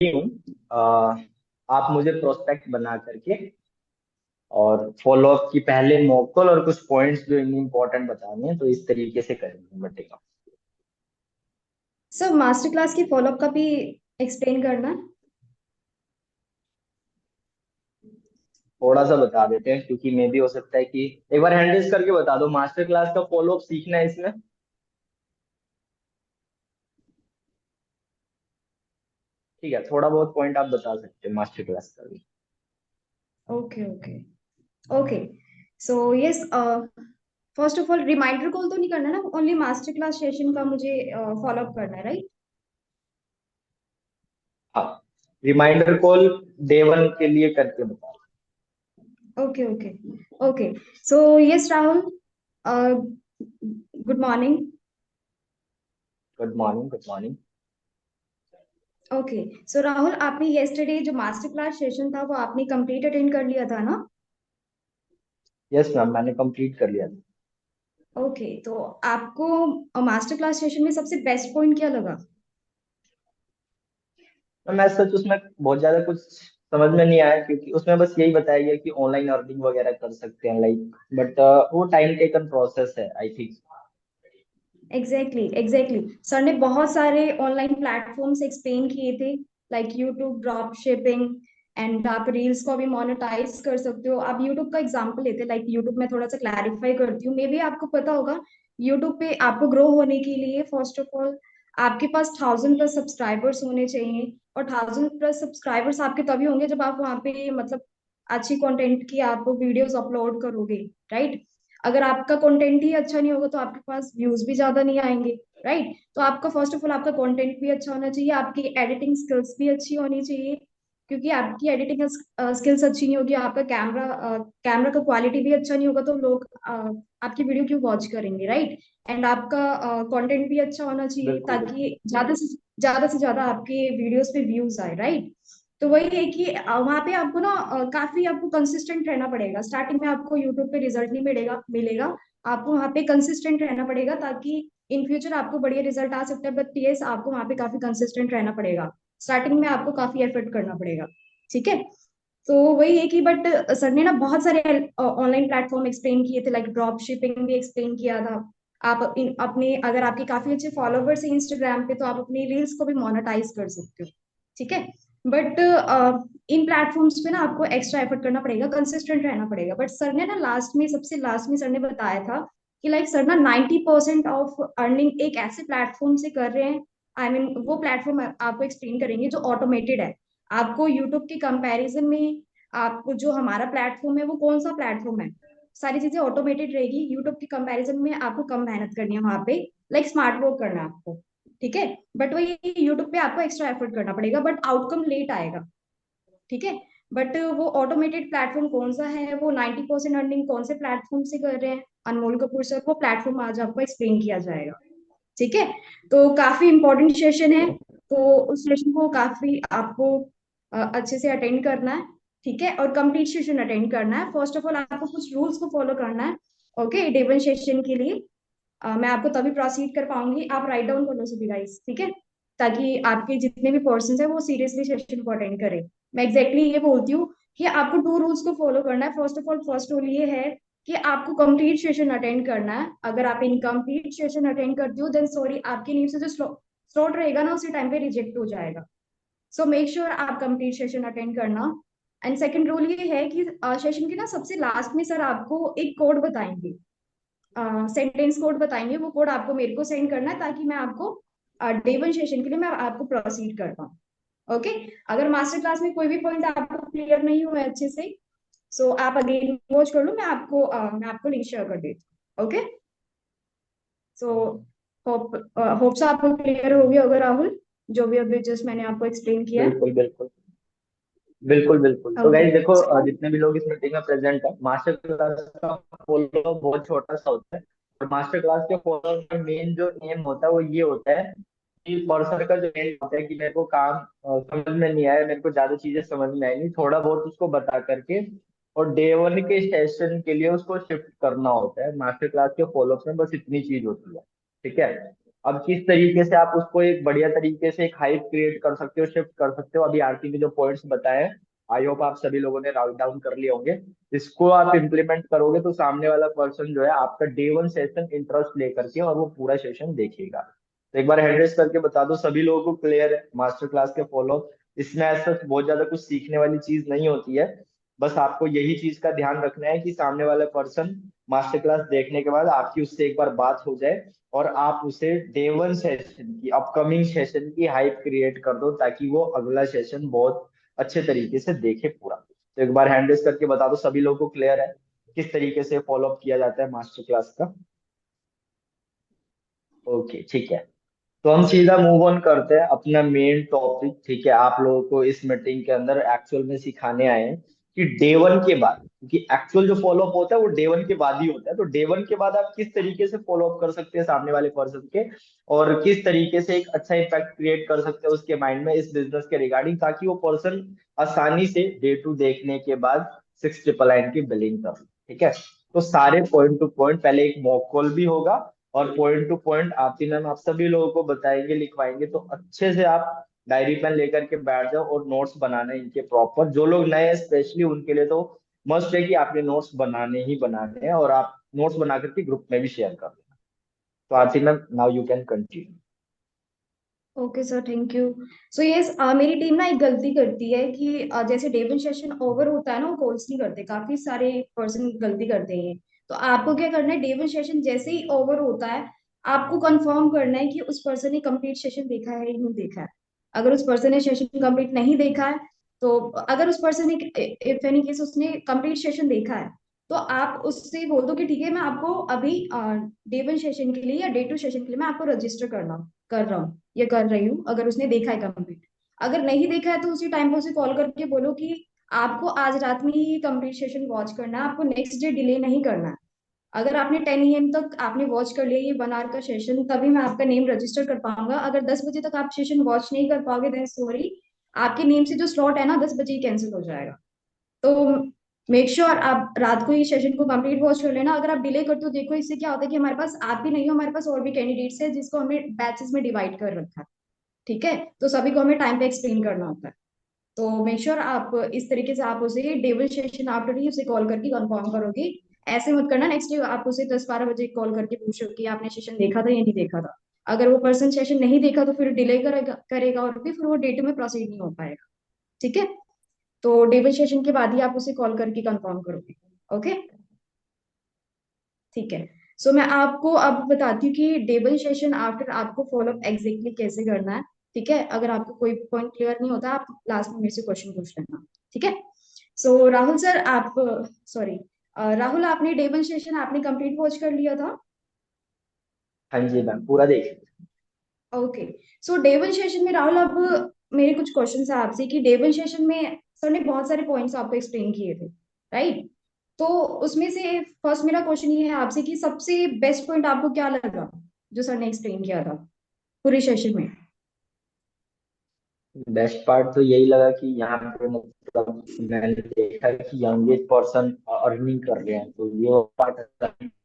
हूँ। आप मुझे प्रोस्पेक्ट बना करके और फॉलो अप की पहले मॉक कॉल और कुछ पॉइंट्स जो इम्पोर्टेंट बताने हैं, तो इस तरीके से करेंगे बटेगा। सर मास्टर क्लास की फॉलोअप का भी एक्सप्लेन करना। थोड़ा सा बता देते हैं, क्योंकि मे भी हो सकता है कि एक बार हैंडल्स करके बता दो, मास्टर क्लास का फॉलो अप सीखना है इसमें। ठीक है, थोड़ा बहुत पॉइंट आप बता सकते हैं मास्टर क्लास का भी। Okay okay okay. So yes, first of all reminder call तो नहीं करना ना, ओनली मास्टर क्लास सेशन का मुझे फॉलोअप करना है, राइट? हाँ, रिमाइंडर कॉल डे वन के लिए करके बता। Okay okay okay. So yes Rahul, good morning. Good morning, good morning. Okay. So Rahul, आपने येस्टरडे जो मास्टर क्लास सेशन था वो आपने कंप्लीट अटेंड कर लिया था ना? यस मैम, मैंने कंप्लीट कर लिया था। ओके, तो आपको मास्टर क्लास सेशन में सबसे बेस्ट पॉइंट क्या लगा? मैं सच उसमें बहुत ज्यादा कुछ समझ में नहीं आया, क्योंकि उसमें बस यही बताया गया कि ऑनलाइन अर्निंग वगैरह कर सकते हैं लाइक, बट वो टाइम टेकन प्रोसेस है I think. Exactly exactly, sir ने बहुत सारे ऑनलाइन प्लेटफॉर्म्स एक्सप्लेन किए थे, like YouTube drop shipping, and आप रील्स को भी मोनेटाइज कर सकते हो। आप यूट्यूब का एग्जांपल लेते हैं, लाइक यूट्यूब में थोड़ा सा क्लैरिफाई करती हूँ, मे बी आपको पता होगा। यूट्यूब पे आपको ग्रो होने के लिए फर्स्ट ऑफ ऑल आपके पास 1000+ सब्सक्राइबर्स होने चाहिए, और 1000+ सब्सक्राइबर्स आपके तभी होंगे जब आप वहाँ पे मतलब अच्छी कंटेंट की आप वीडियोस अपलोड करोगे, राइट? अगर आपका कंटेंट ही अच्छा नहीं होगा तो आपके पास व्यूज भी ज्यादा नहीं आएंगे, राइट? तो आपका फर्स्ट ऑफ ऑल आपका कंटेंट भी अच्छा होना चाहिए, आपकी एडिटिंग स्किल्स भी अच्छी होनी चाहिए, क्योंकि आपकी एडिटिंग स्किल्स अच्छी नहीं होगी, आपका कैमरा का क्वालिटी भी अच्छा नहीं होगा, तो लोग आपकी वीडियो क्यों वॉच करेंगे, राइट? एंड आपका कंटेंट भी अच्छा होना चाहिए बिल्कुल बिल्कुल। ताकि ज्यादा से ज्यादा आपके वीडियोस पे व्यूज आए, राइट? तो वही है कि वहां पे आपको ना काफी आपको कंसिस्टेंट रहना पड़ेगा। स्टार्टिंग में आपको यूट्यूब पे रिजल्ट नहीं मिलेगा। आपको वहां पे कंसिस्टेंट रहना पड़ेगा ताकि इन फ्यूचर आपको बढ़िया रिजल्ट आ सकता है, बट यस आपको वहां पे काफी कंसिस्टेंट रहना पड़ेगा। स्टार्टिंग में आपको काफी एफर्ट करना पड़ेगा, ठीक है? तो वही है कि बट सर ने ना बहुत सारे ऑनलाइन प्लेटफॉर्म एक्सप्लेन किए थे, लाइक ड्रॉप शिपिंग भी एक्सप्लेन किया था। आप अपने अगर आपके काफी अच्छे फॉलोवर्स हैं इंस्टाग्राम पे तो आप अपनी रील्स को भी मोनेटाइज कर सकते हो, ठीक है? बट इन प्लेटफॉर्म्स पे ना आपको एक्स्ट्रा एफर्ट करना पड़ेगा, कंसिस्टेंट रहना पड़ेगा। बट सर ने ना लास्ट में सबसे लास्ट में सर ने बताया था कि लाइक सर ना 90% ऑफ अर्निंग एक ऐसे प्लेटफॉर्म से कर रहे हैं। आई मीन वो प्लेटफॉर्म आपको एक्सप्लेन करेंगे जो ऑटोमेटेड है। आपको यूट्यूब के कंपैरिजन में आपको जो हमारा प्लेटफॉर्म है वो कौन सा प्लेटफॉर्म है, सारी चीजें ऑटोमेटेड रहेगी। यूट्यूब के कंपैरिजन में आपको कम मेहनत करनी है वहां पे, लाइक स्मार्ट वर्क करना है आपको, ठीक है? बट वही यूट्यूब पे आपको एक्स्ट्रा एफर्ट करना पड़ेगा, बट आउटकम लेट आएगा, ठीक है? बट वो ऑटोमेटेड प्लेटफॉर्म कौन सा है, वो 90% अर्निंग कौन से प्लेटफॉर्म से कर रहे हैं, अनमोल कपूर सर, वो प्लेटफॉर्म आज आपको एक्सप्लेन किया जाएगा, ठीक है? तो काफी इंपॉर्टेंट सेशन है, तो उस सेशन को काफी आपको अच्छे से अटेंड करना है, ठीक है? और कंप्लीट सेशन अटेंड करना है। फर्स्ट ऑफ ऑल आपको कुछ रूल्स को फॉलो करना है, ओके, डे वन सेशन के लिए। मैं आपको तभी प्रोसीड कर पाऊंगी, आप राइट डाउन कर लो सभी गाइस, ठीक है? ताकि आपके जितने भी पर्सन है वो सीरियसली सेशन को अटेंड करें। मैं एग्जैक्टली ये बोलती हूँ कि आपको 2 रूल्स को फॉलो करना है। First of all first rule ये है कि आपको कंप्लीट सेशन अटेंड करना है। अगर आप इनकम्प्लीट सेशन अटेंड करते हो देन सॉरी, आपके नीड से जो स्लॉट रहेगा ना उसी टाइम पे रिजेक्ट हो जाएगा। सो मेक श्योर आप कंप्लीट सेशन अटेंड करना। एंड सेकंड रूल ये है कि सेशन के ना सबसे लास्ट में सर आपको एक कोड बताएंगे, सेंटेंस कोड बताएंगे। वो कोड आपको मेरे को सेंड करना है ताकि मैं आपको डे वन सेशन के लिए मैं आपको प्रोसीड कर पाऊँ, ओके? अगर मास्टर क्लास में कोई भी पॉइंट आपको क्लियर नहीं हुआ है अच्छे से, सो आप अगेन वॉच कर लो, मैं आपको लिंक शेयर कर देती हूँ, okay? So hope hope so आपको क्लियर हो गया होगा राहुल, जो भी अभी जस्ट मैंने आपको एक्सप्लेन किया है। बिल्कुल बिल्कुल। बिल्कुल बिल्कुल, तो ओके गाइस देखो, सो जितने भी लोग इस मीटिंग में प्रेजेंट है, मास्टर क्लास का फॉलो बहुत छोटा सा होता है। और मास्टर क्लास के फॉलो का मेन जो एम होता है वो ये होता है कि पर्सन का जो एम होता है कि मेरे को काम समझ में नहीं आया, मेरे को ज्यादा चीजें समझ में आई नहीं, थोड़ा बहुत उसको बता करके और डे वन के सेशन के लिए उसको शिफ्ट करना होता है। मास्टर क्लास के फॉलो में बस इतनी चीज होती है, ठीक है। अब किस तरीके से आप उसको एक बढ़िया तरीके से एक हाइप क्रिएट कर सकते हो, शिफ्ट कर सकते हो, अभी आरती ने जो पॉइंट्स बताए हैं, आई होप आप सभी लोगों ने राउट डाउन कर लिए होंगे। इसको आप इम्प्लीमेंट करोगे तो सामने वाला पर्सन जो है आपका डे वन सेशन इंटरेस्ट लेकर के और वो पूरा सेशन देखेगा। तो एक बार हैंड रेस करके बता दो सभी लोगों को क्लियर है मास्टर क्लास के फॉलो। इसमें ऐसा बहुत ज्यादा कुछ सीखने वाली चीज नहीं होती है। बस आपको यही चीज का ध्यान रखना है कि सामने वाला पर्सन मास्टर क्लास देखने के बाद आपकी उससे एक बार बात हो जाए और आप उसे डे वन सेशन की, अपकमिंग सेशन की हाइप क्रिएट कर दो ताकि वो अगला सेशन बहुत अच्छे तरीके से देखे पूरा। तो एक बार हैंड रेस करके बता दो सभी लोगों को क्लियर है किस तरीके से फॉलो अप किया जाता है मास्टर क्लास का। ओके ठीक है। तो हम सीधा मूव ऑन करते हैं अपना मेन टॉपिक। ठीक है, आप लोगों को इस मीटिंग के अंदर एक्चुअल में सिखाने आए हैं कि डे वन के बाद, क्योंकि एक्चुअल जो फॉलो अप होता है वो डे वन के बाद ही होता है, तो डे वन के बाद आप किस तरीके से फॉलो अप कर सकते हैं सामने वाले पर्सन के, और किस तरीके से एक अच्छा इम्पैक्ट क्रिएट कर सकते हैं उसके माइंड में इस बिजनेस के रिगार्डिंग, ताकि वो पर्सन आसानी से डे टू देखने के बाद 6 9 की बिलिंग कर ले। ठीक है, तो सारे पॉइंट टू पॉइंट, पहले एक मॉक कॉल भी होगा और पॉइंट टू पॉइंट आरती मैम आप सभी लोगों को बताएंगे, लिखवाएंगे, तो अच्छे से आप डायरी पेन लेकर के बैठ जाओ और नोट्स बनाना है इनके प्रॉपर। जो लोग नए हैं स्पेशली उनके लिए तो मस्ट है कि आपने नोट्स बनाने ही बनाने हैं, और आप नोट्स बना करके ग्रुप में भी शेयर कर देना। तो Aarti ma'am now you can continue. Okay sir, thank you. So yes, मेरी टीम ना एक गलती करती है कि जैसे डे वन सेशन ओवर होता है ना, वो कॉल्स नहीं करते, काफी सारे पर्सन गलती करते हैं। तो आपको क्या करना है, डे वन सेशन जैसे ही ओवर होता है, आपको कंफर्म करना है कि उस पर्सन ने कंप्लीट सेशन देखा है या नहीं देखा है। अगर उस पर्सन ने सेशन कंप्लीट नहीं देखा है, तो अगर उस पर्सन ने, इफ एनी केस उसने कंप्लीट सेशन देखा है, तो आप उससे बोल दो कि ठीक है, मैं आपको अभी डे वन सेशन के लिए या डे टू सेशन के लिए मैं आपको रजिस्टर कर रहा हूँ या कर रही हूँ, अगर उसने देखा है कंप्लीट। अगर नहीं देखा है तो उसी टाइम पे उसे कॉल करके बोलो कि आपको आज रात में ही कंप्लीट सेशन वॉच करना है, आपको नेक्स्ट डे डिले नहीं करना है। अगर आपने 10 AM तक आपने वॉच कर लिया ये 1 आवर का सेशन, तभी मैं आपका नेम रजिस्टर कर पाऊंगा। अगर 10 बजे तक आप सेशन वॉच नहीं कर पाओगे, देन सॉरी, आपके नेम से जो स्लॉट है ना 10 बजे ही कैंसिल हो जाएगा। तो मेक श्योर आप रात को ये सेशन को कंप्लीट वॉच कर लेना। अगर आप डिले करते हो, देखो इससे क्या होता है कि हमारे पास आप भी नहीं हो, हमारे पास और भी कैंडिडेट्स है जिसको हमने बैचेस में डिवाइड कर रखा है। ठीक है, तो सभी को हमें टाइम पे एक्सप्लेन करना होता है। तो मेक श्योर आप इस तरीके से आप उसे डेबल सेशन आफ्टर ही उसे कॉल करके कंफर्म करोगे। ऐसे मत करना नेक्स्ट डे आप उसे 10 12 बजे कॉल करके पूछो कि आपने सेशन देखा था या नहीं देखा था। अगर वो पर्सन सेशन नहीं देखा तो फिर डिले करेगा और फिर वो डेट में प्रोसीड नहीं हो पाएगा। ठीक है, तो डेबल सेशन के बाद ही आप उसे कॉल करके कंफर्म करोगे। ओके, ठीक है। सो मैं आपको अब बताती हूँ कि डेबल सेशन आफ्टर आपको फॉलो अप एग्जैक्टली कैसे करना है। ठीक है, अगर आपको कोई पॉइंट क्लियर नहीं होता, आप लास्ट में मेरे से क्वेश्चन पूछ लेना। ठीक है। सो राहुल सर, आप, सॉरी, राहुल, आपने डेबल सेशन आपने कंप्लीट वॉच कर लिया था। हाँ जी मैम, पूरा देख। ओके, सो डेवन सेशन में राहुल, अब मेरे कुछ क्वेश्चन है आपसे कि डेवन सेशन में सर ने बहुत सारे पॉइंट्स आपको एक्सप्लेन किए थे, राइट? तो उसमें से फर्स्ट मेरा क्वेश्चन ये है आपसे कि सबसे बेस्ट पॉइंट आपको क्या लगा जो सर ने एक्सप्लेन किया था पूरे सेशन में। बेस्ट पार्ट तो यही लगा कि यहाँ पे मतलब मैंने देखा कि यंगेस्ट पर्सन अर्निंग कर रहे हैं, तो ये पार्ट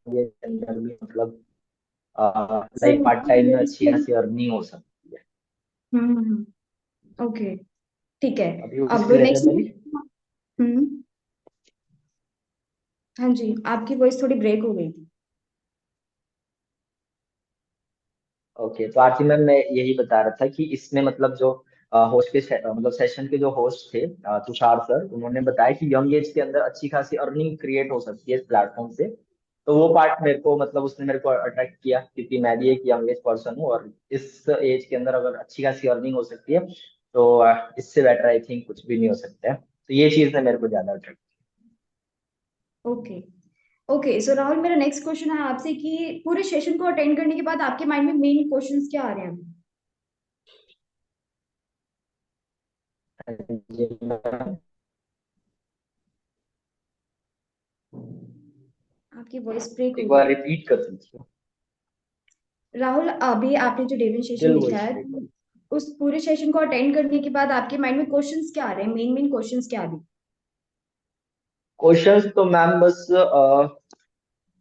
ये अंदर में मतलब सर लाइक पार्ट टाइम में अच्छी खासी अर्निंग हो सकती है। हम्म, ओके, ठीक है। अभी वॉइस अब क्लियर है नेक्स्ट, मेरी? हम्म, हाँ जी, आपकी वॉइस थोड़ी ब्रेक हो गई थी। ओके, तो आरती मैम मैं यही बता रहा था कि इसमें मतलब जो होस्ट के मतलब सेशन के जो होस्ट थे तुषार सर, उन्होंने बताया कि यंग एज के अंदर अच्छी खासी अर्निंग क्रिएट हो सकती है इस प्लेटफॉर्म से। तो वो पार्ट मेरे को मतलब उसने मेरे को अट्रैक्ट किया, क्योंकि मैं भी एक यंग एज पर्सन हूँ, और इस एज के अंदर अगर अच्छी खासी अर्निंग हो सकती है तो इससे बेटर आई थिंक कुछ भी नहीं हो सकता है। तो ये चीज ने मेरे को ज्यादा attract okay, okay, so Rahul, मेरा नेक्स्ट क्वेश्चन है आपसे कि पूरे सेशन को अटेंड करने के बाद आपके माइंड में मेन क्वेश्चंस क्या आ रहे हैं। किया। आपकी वॉइस ब्रेक हो एक गई। बार रिपीट कर दीजिए। राहुल, अभी आपने जो डेविन सेशन स्टिल लिखा वॉइस है, ब्रेक। उस पूरे सेशन को अटेंड करने के बाद आपके माइंड में क्वेश्चंस क्या आ रहे हैं, मेन मेन क्वेश्चंस क्या आ रहे हैं। क्वेश्चंस तो मैम बस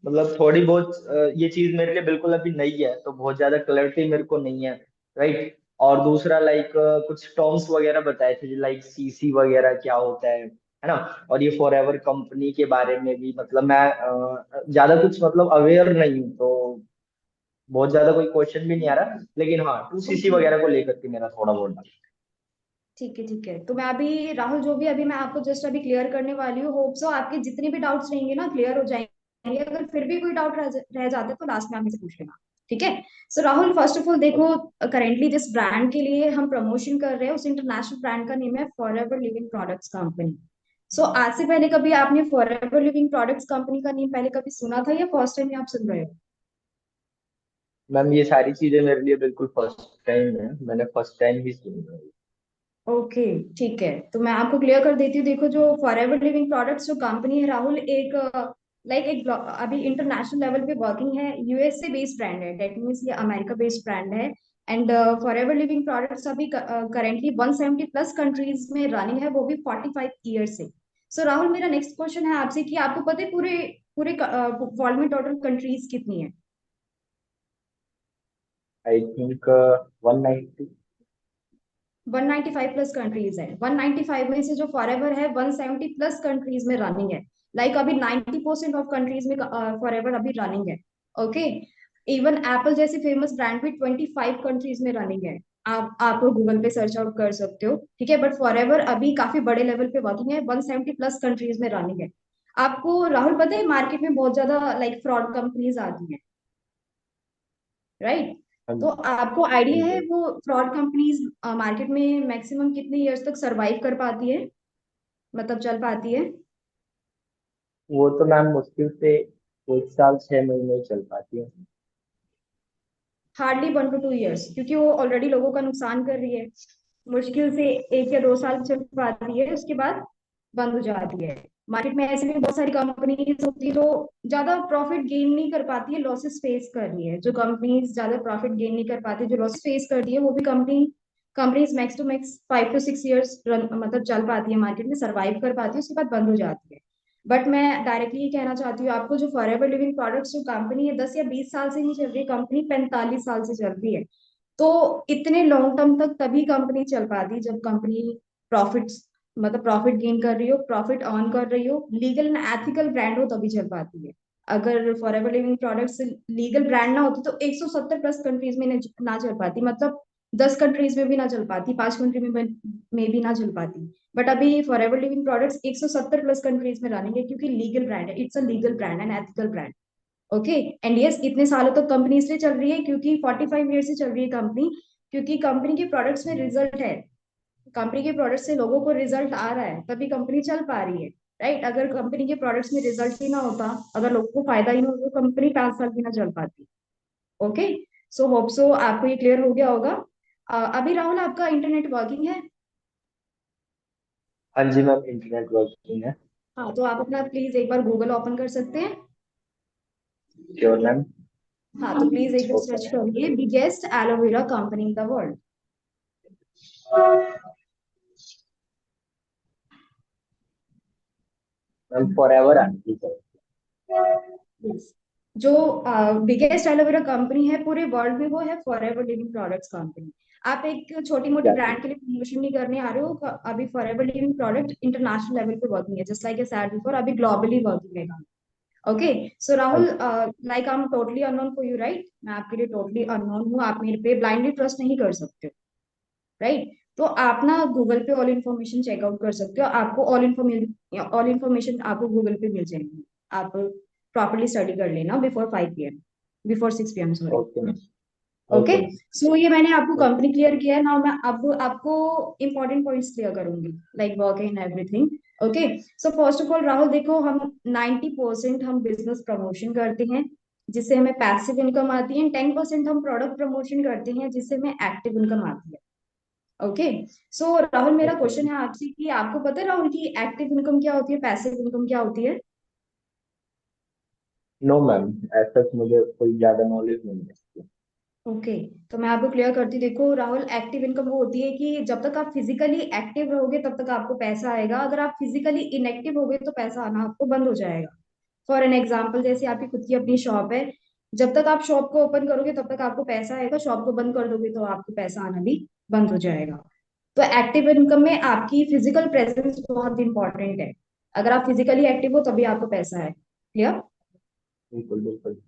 मतलब थोड़ी बहुत ये चीज मेरे लिए बिल्कुल अभी नई है, तो बहुत ज्यादा क्लैरिटी मेरे को नहीं है। राइट। और दूसरा लाइक कुछ टर्म्स वगैरह बताए थे, लाइक सीसी वगैरह क्या होता है ना। और ये फॉर एवर कंपनी के बारे में भी मतलब मैं ज्यादा कुछ मतलब अवेयर नहीं हूँ, तो बहुत ज्यादा कोई क्वेश्चन भी नहीं आ रहा, लेकिन हाँ 2cc ओके, वगैरह को लेकर के मेरा थोड़ा बहुत doubt ठीक है ठीक है। तो मैं अभी राहुल जो भी अभी मैं आपको जस्ट अभी क्लियर करने वाली हूँ, होप सो आपके जितने भी डाउट्स रहेंगे ना क्लियर हो जाएंगे। अगर फिर भी कोई डाउट रह जाता है तो लास्ट में आप मुझसे पूछ लेना। ठीक है। सो राहुल, फर्स्ट ऑफ ऑल है। देखो, करेंटली जिस ब्रांड के लिए हम प्रमोशन कर रहे हैं उस इंटरनेशनल ब्रांड का नेम है Forever Living Products company. So आज से पहले कभी आपने Forever Living Products company का नेम पहले कभी सुना था या फर्स्ट टाइम आप सुन रहे हो? मैम ये सारी चीजें मेरे लिए बिल्कुल फर्स्ट टाइम है, मैंने फर्स्ट टाइम ही सुनी है। ओके, ठीक है। तो मैं आपको क्लियर कर देती हूँ। देखो, जो फॉरएवर लिविंग प्रोडक्ट्स जो कंपनी है राहुल, एक लाइक एक अभी इंटरनेशनल लेवल पे वर्किंग है, यूएसए बेस्ड ब्रांड है, डेट मीन्स ये अमेरिका बेस्ड ब्रांड है। एंड फॉरएवर लिविंग प्रोडक्ट्स अभी करेंटली 170 प्लस कंट्रीज में रनिंग है, वो भी 45 ईयर से। सो राहुल, मेरा नेक्स्ट क्वेश्चन है आपसे कि आपको पता है पूरे पूरे वर्ल्ड में टोटल कंट्रीज कितनी है? I think 190। 195 प्लस कंट्रीज है। 195 में से जो फॉरएवर है 170 प्लस कंट्रीज में रनिंग है। लाइक अभी 90% ऑफ कंट्रीज में फॉरएवर अभी रनिंग है। ओके। इवन एप्पल जैसे फेमस ब्रांड भी 25 कंट्रीज में रनिंग है। आप गूगल पे सर्च आउट कर सकते हो, ठीक है। बट फॉरएवर अभी काफी बड़े लेवल पे वर्किंग है, 170 प्लस कंट्रीज में रनिंग है। आपको राहुल पता है मार्केट में बहुत ज्यादा लाइक फ्रॉड कंपनीज आती हैं, राइट? हाँ तो जी। आपको हाँ आइडिया है जी। वो फ्रॉड कंपनीज मार्केट में मैक्सिमम कितने इयर्स तक सरवाइव कर पाती है, मतलब चल पाती है? वो तो मैम मुश्किल से 1 साल 6 महीने चल पाती है। हार्डली 1 to 2 इयर्स, क्योंकि वो ऑलरेडी लोगों का नुकसान कर रही है। मुश्किल से 1 या 2 साल चल पाती है, उसके बाद बंद हो जाती है। मार्केट में ऐसी भी बहुत सारी कंपनीज होती है जो ज्यादा प्रॉफिट गेन नहीं कर पाती है, लॉसेस फेस कर रही है। जो कंपनीज ज्यादा प्रॉफिट गेन नहीं कर पाती, जो लॉस फेस कर रही है, वो भी companies max to max 5 to 6 years मतलब चल पाती है, मार्केट में सर्वाइव कर पाती है, उसके बाद बंद हो जाती है। बट मैं डायरेक्टली ये कहना चाहती हूँ आपको, जो फॉरएवर लिविंग प्रोडक्ट्स जो कंपनी है 10 या 20 साल से नहीं चल रही है, कंपनी 45 साल से चल रही है। तो इतने लॉन्ग टर्म तक तभी कंपनी चल पाती है जब कंपनी प्रॉफिट्स मतलब प्रॉफिट गेन कर रही हो, प्रॉफिट अर्न कर रही हो, लीगल एंड एथिकल ब्रांड हो, तभी चल पाती है। अगर forever living products legal brand ना होती तो 170 प्लस कंट्रीज में ना चल पाती, मतलब 10 कंट्रीज में भी ना चल पाती, 5 कंट्री में भी ना चल पाती। बट अभी Forever living products 170 plus countries में रनिंग है, क्योंकि लीगल ब्रांड है, it's a legal brand and ethical brand. Okay. And yes, इतने सालों तक कंपनी इसलिए चल रही है क्योंकि 45 ईयर से चल रही है कंपनी, क्योंकि कंपनी के प्रोडक्ट्स में रिजल्ट है। कंपनी के प्रोडक्ट से लोगों को रिजल्ट आ रहा है, तभी कंपनी चल पा रही है। राइट? अगर कंपनी के प्रोडक्ट्स में रिजल्ट ही ना होता, अगर लोगों को फायदा ही ना होता, तो कंपनी 5 साल भी ना चल पाती। ओके। सो होप सो आपको ये क्लियर हो गया होगा। अभी राहुल, आपका इंटरनेट वर्किंग है? हाँ जी मैम, इंटरनेट वर्किंग है। हाँ, तो आप अपना प्लीज एक बार गूगल ओपन कर सकते हैं। Sure ma'am. हाँ, तो प्लीज एक बार ओके सर्च करिए biggest aloe vera company in the world. Ma'am, for ever आती है। Yes. जो बिगेस्ट एलोवेरा कंपनी है पूरे वर्ल्ड में, वो है फॉरएवर लिविंग प्रोडक्ट्स कंपनी। आप एक छोटी मोटी ब्रांड के लिए प्रमोशन नहीं करने आ रहे हो। अभी Forever Living product international level पे वर्किंग है, जस्ट लाइक ए सैड बिफोर, अभी ग्लोबली वर्किंग है। ओके। सो हाँ Rahul, ji. Like I am totally unknown for you, right? मैं आपके लिए टोटली अननोन हूँ, आप मेरे पे ब्लाइंडली ट्रस्ट नहीं कर सकते, राइट? तो आप ना गूगल पे ऑल इन्फॉर्मेशन चेकआउट कर सकते हो, आपको ऑल इन्फॉर्मेशन आपको गूगल पे मिल जाएगी। आप प्रॉपरली स्टडी कर लेना before 5 PM, before 6 PM, sorry. Okay ma'am. Okay. Okay ma'am. So ये मैंने आपको ओके। कंपनी क्लियर किया है ना, मैं अब आपको इंपॉर्टेंट पॉइंट्स क्लियर करूंगी, like work in everything. Okay. So first of all Rahul देखो, हम 90% हम बिजनेस प्रमोशन करते हैं जिससे हमें पैसिव इनकम आती है, 10% हम प्रोडक्ट प्रमोशन करते हैं जिससे हमें एक्टिव इनकम आती है। ओके। सो राहुल, मेरा ओके क्वेश्चन मैम। है आपसे कि आपको पता है राहुल की एक्टिव इनकम क्या होती है, पैसिव इनकम क्या होती है? नो मैम, ऐसा मुझे कोई ज्यादा नॉलेज नहीं है। ओके। तो मैं आपको क्लियर करती हूँ। देखो राहुल, एक्टिव इनकम वो होती है कि जब तक आप फिजिकली एक्टिव रहोगे तब तक आपको पैसा आएगा, अगर आप फिजिकली इनएक्टिव हो गए तो पैसा आना आपको बंद हो जाएगा। फॉर एन एग्जाम्पल, जैसे आपकी खुद की अपनी शॉप है, जब तक आप शॉप को ओपन करोगे तब तक आपको पैसा आएगा, शॉप को बंद कर दोगे तो आपको पैसा आना भी बंद हो जाएगा। तो एक्टिव इनकम में आपकी फिजिकल प्रेजेंस बहुत इंपॉर्टेंट है। अगर आप फिजिकली एक्टिव हो तभी आपको पैसा है। क्लियर? बिल्कुल बिल्कुल।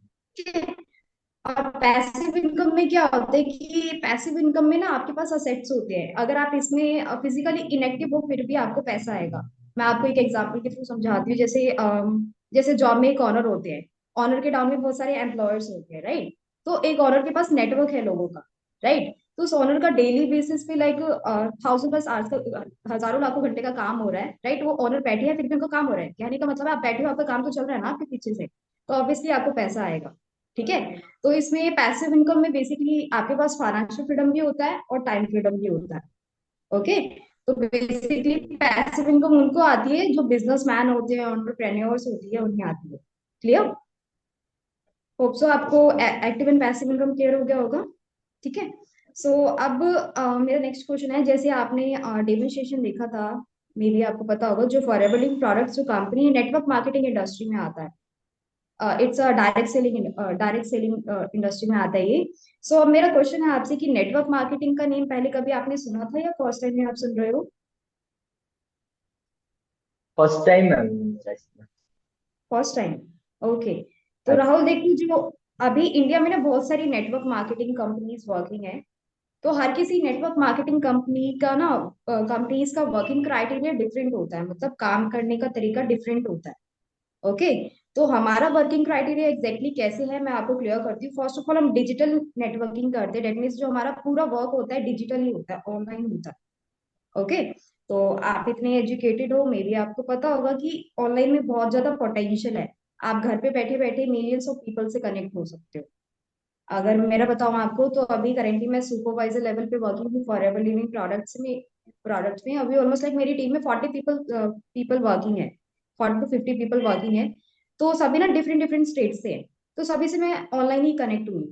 और पैसिव इनकम में क्या होता है कि पैसिव इनकम में ना आपके पास असेट्स होते हैं, अगर आप इसमें फिजिकली इनएक्टिव हो फिर भी आपको पैसा आएगा। मैं आपको एक एग्जांपल के थ्रू समझाती हूँ। जैसे जैसे जॉब में एक ऑनर होते हैं, ऑनर के डाउन में बहुत सारे एम्प्लॉयर्स होते हैं, राइट? तो एक ऑनर के पास नेटवर्क है लोगों का, राइट? तो उस ऑनर का डेली बेसिस पे लाइक 1000+ आवर्स का, हजारों लाखों घंटे का काम हो रहा है, राइट? वो ऑनर बैठे हैं फिर भी उनको काम हो रहा है, कहने का मतलब है आप बैठे हो, आपका काम तो चल रहा है ना आपके पीछे से, तो ऑब्वियसली आपको पैसा आएगा। ठीक है? तो इसमें पैसिव इनकम में बेसिकली आपके पास फाइनेंशियल फ्रीडम भी होता है और टाइम फ्रीडम भी होता है। ओके? तो बेसिकली पैसिव इनकम उनको आती है जो बिजनेसमैन होते हैं, एंटरप्रेन्योर्स होती है, उन्हें आती है। क्लियर? होप सो आपको active and passive income clear हो गया होगा। ठीक है? सो अब मेरा नेक्स्ट क्वेश्चन है, जैसे आपने डेमोन्स्ट्रेशन देखा था, मे बी आपको पता होगा, जो फॉरएवर लिंक प्रोडक्ट्स जो कंपनी है नेटवर्क मार्केटिंग इंडस्ट्री में आता है। It's a direct selling industry में आता है ये। सो अब मेरा क्वेश्चन है आपसे कि नेटवर्क मार्केटिंग का नेम पहले कभी आपने सुना था या फर्स्ट टाइम में आप सुन रहे हो? फर्स्ट टाइम मैम मेरा इसमें। First time. ओके। तो हाँ जी। राहुल देखिए, जो अभी इंडिया में ना बहुत सारी नेटवर्क मार्केटिंग कंपनीज वर्किंग है। तो हर किसी नेटवर्क मार्केटिंग कंपनी का ना, कंपनीज का वर्किंग क्राइटेरिया डिफरेंट होता है, मतलब काम करने का तरीका डिफरेंट होता है। ओके? तो हमारा वर्किंग क्राइटेरिया एग्जैक्टली कैसे है मैं आपको क्लियर करती हूँ। फर्स्ट ऑफ ऑल हम डिजिटल नेटवर्किंग करते हैं, डेट मीन्स जो हमारा पूरा वर्क होता है डिजिटल ही होता है, ऑनलाइन होता है। ओके? तो आप इतने एजुकेटेड हो, मे बी आपको पता होगा कि ऑनलाइन में बहुत ज्यादा पोटेंशियल है। आप घर पे बैठे बैठे मिलियंस ऑफ पीपल से कनेक्ट हो सकते हो। अगर मेरा बताऊं आपको, तो अभी करेंटली मैं सुपरवाइजर लेवल पे वर्किंग हूँ फॉरएवर लिविंग प्रोडक्ट्स में अभी ऑलमोस्ट लाइक मेरी टीम में 40 पीपल वर्किंग है, 40 to 50 पीपल वर्किंग है। तो सभी ना डिफरेंट डिफरेंट स्टेट से है, तो सभी से मैं ऑनलाइन ही कनेक्ट हुई।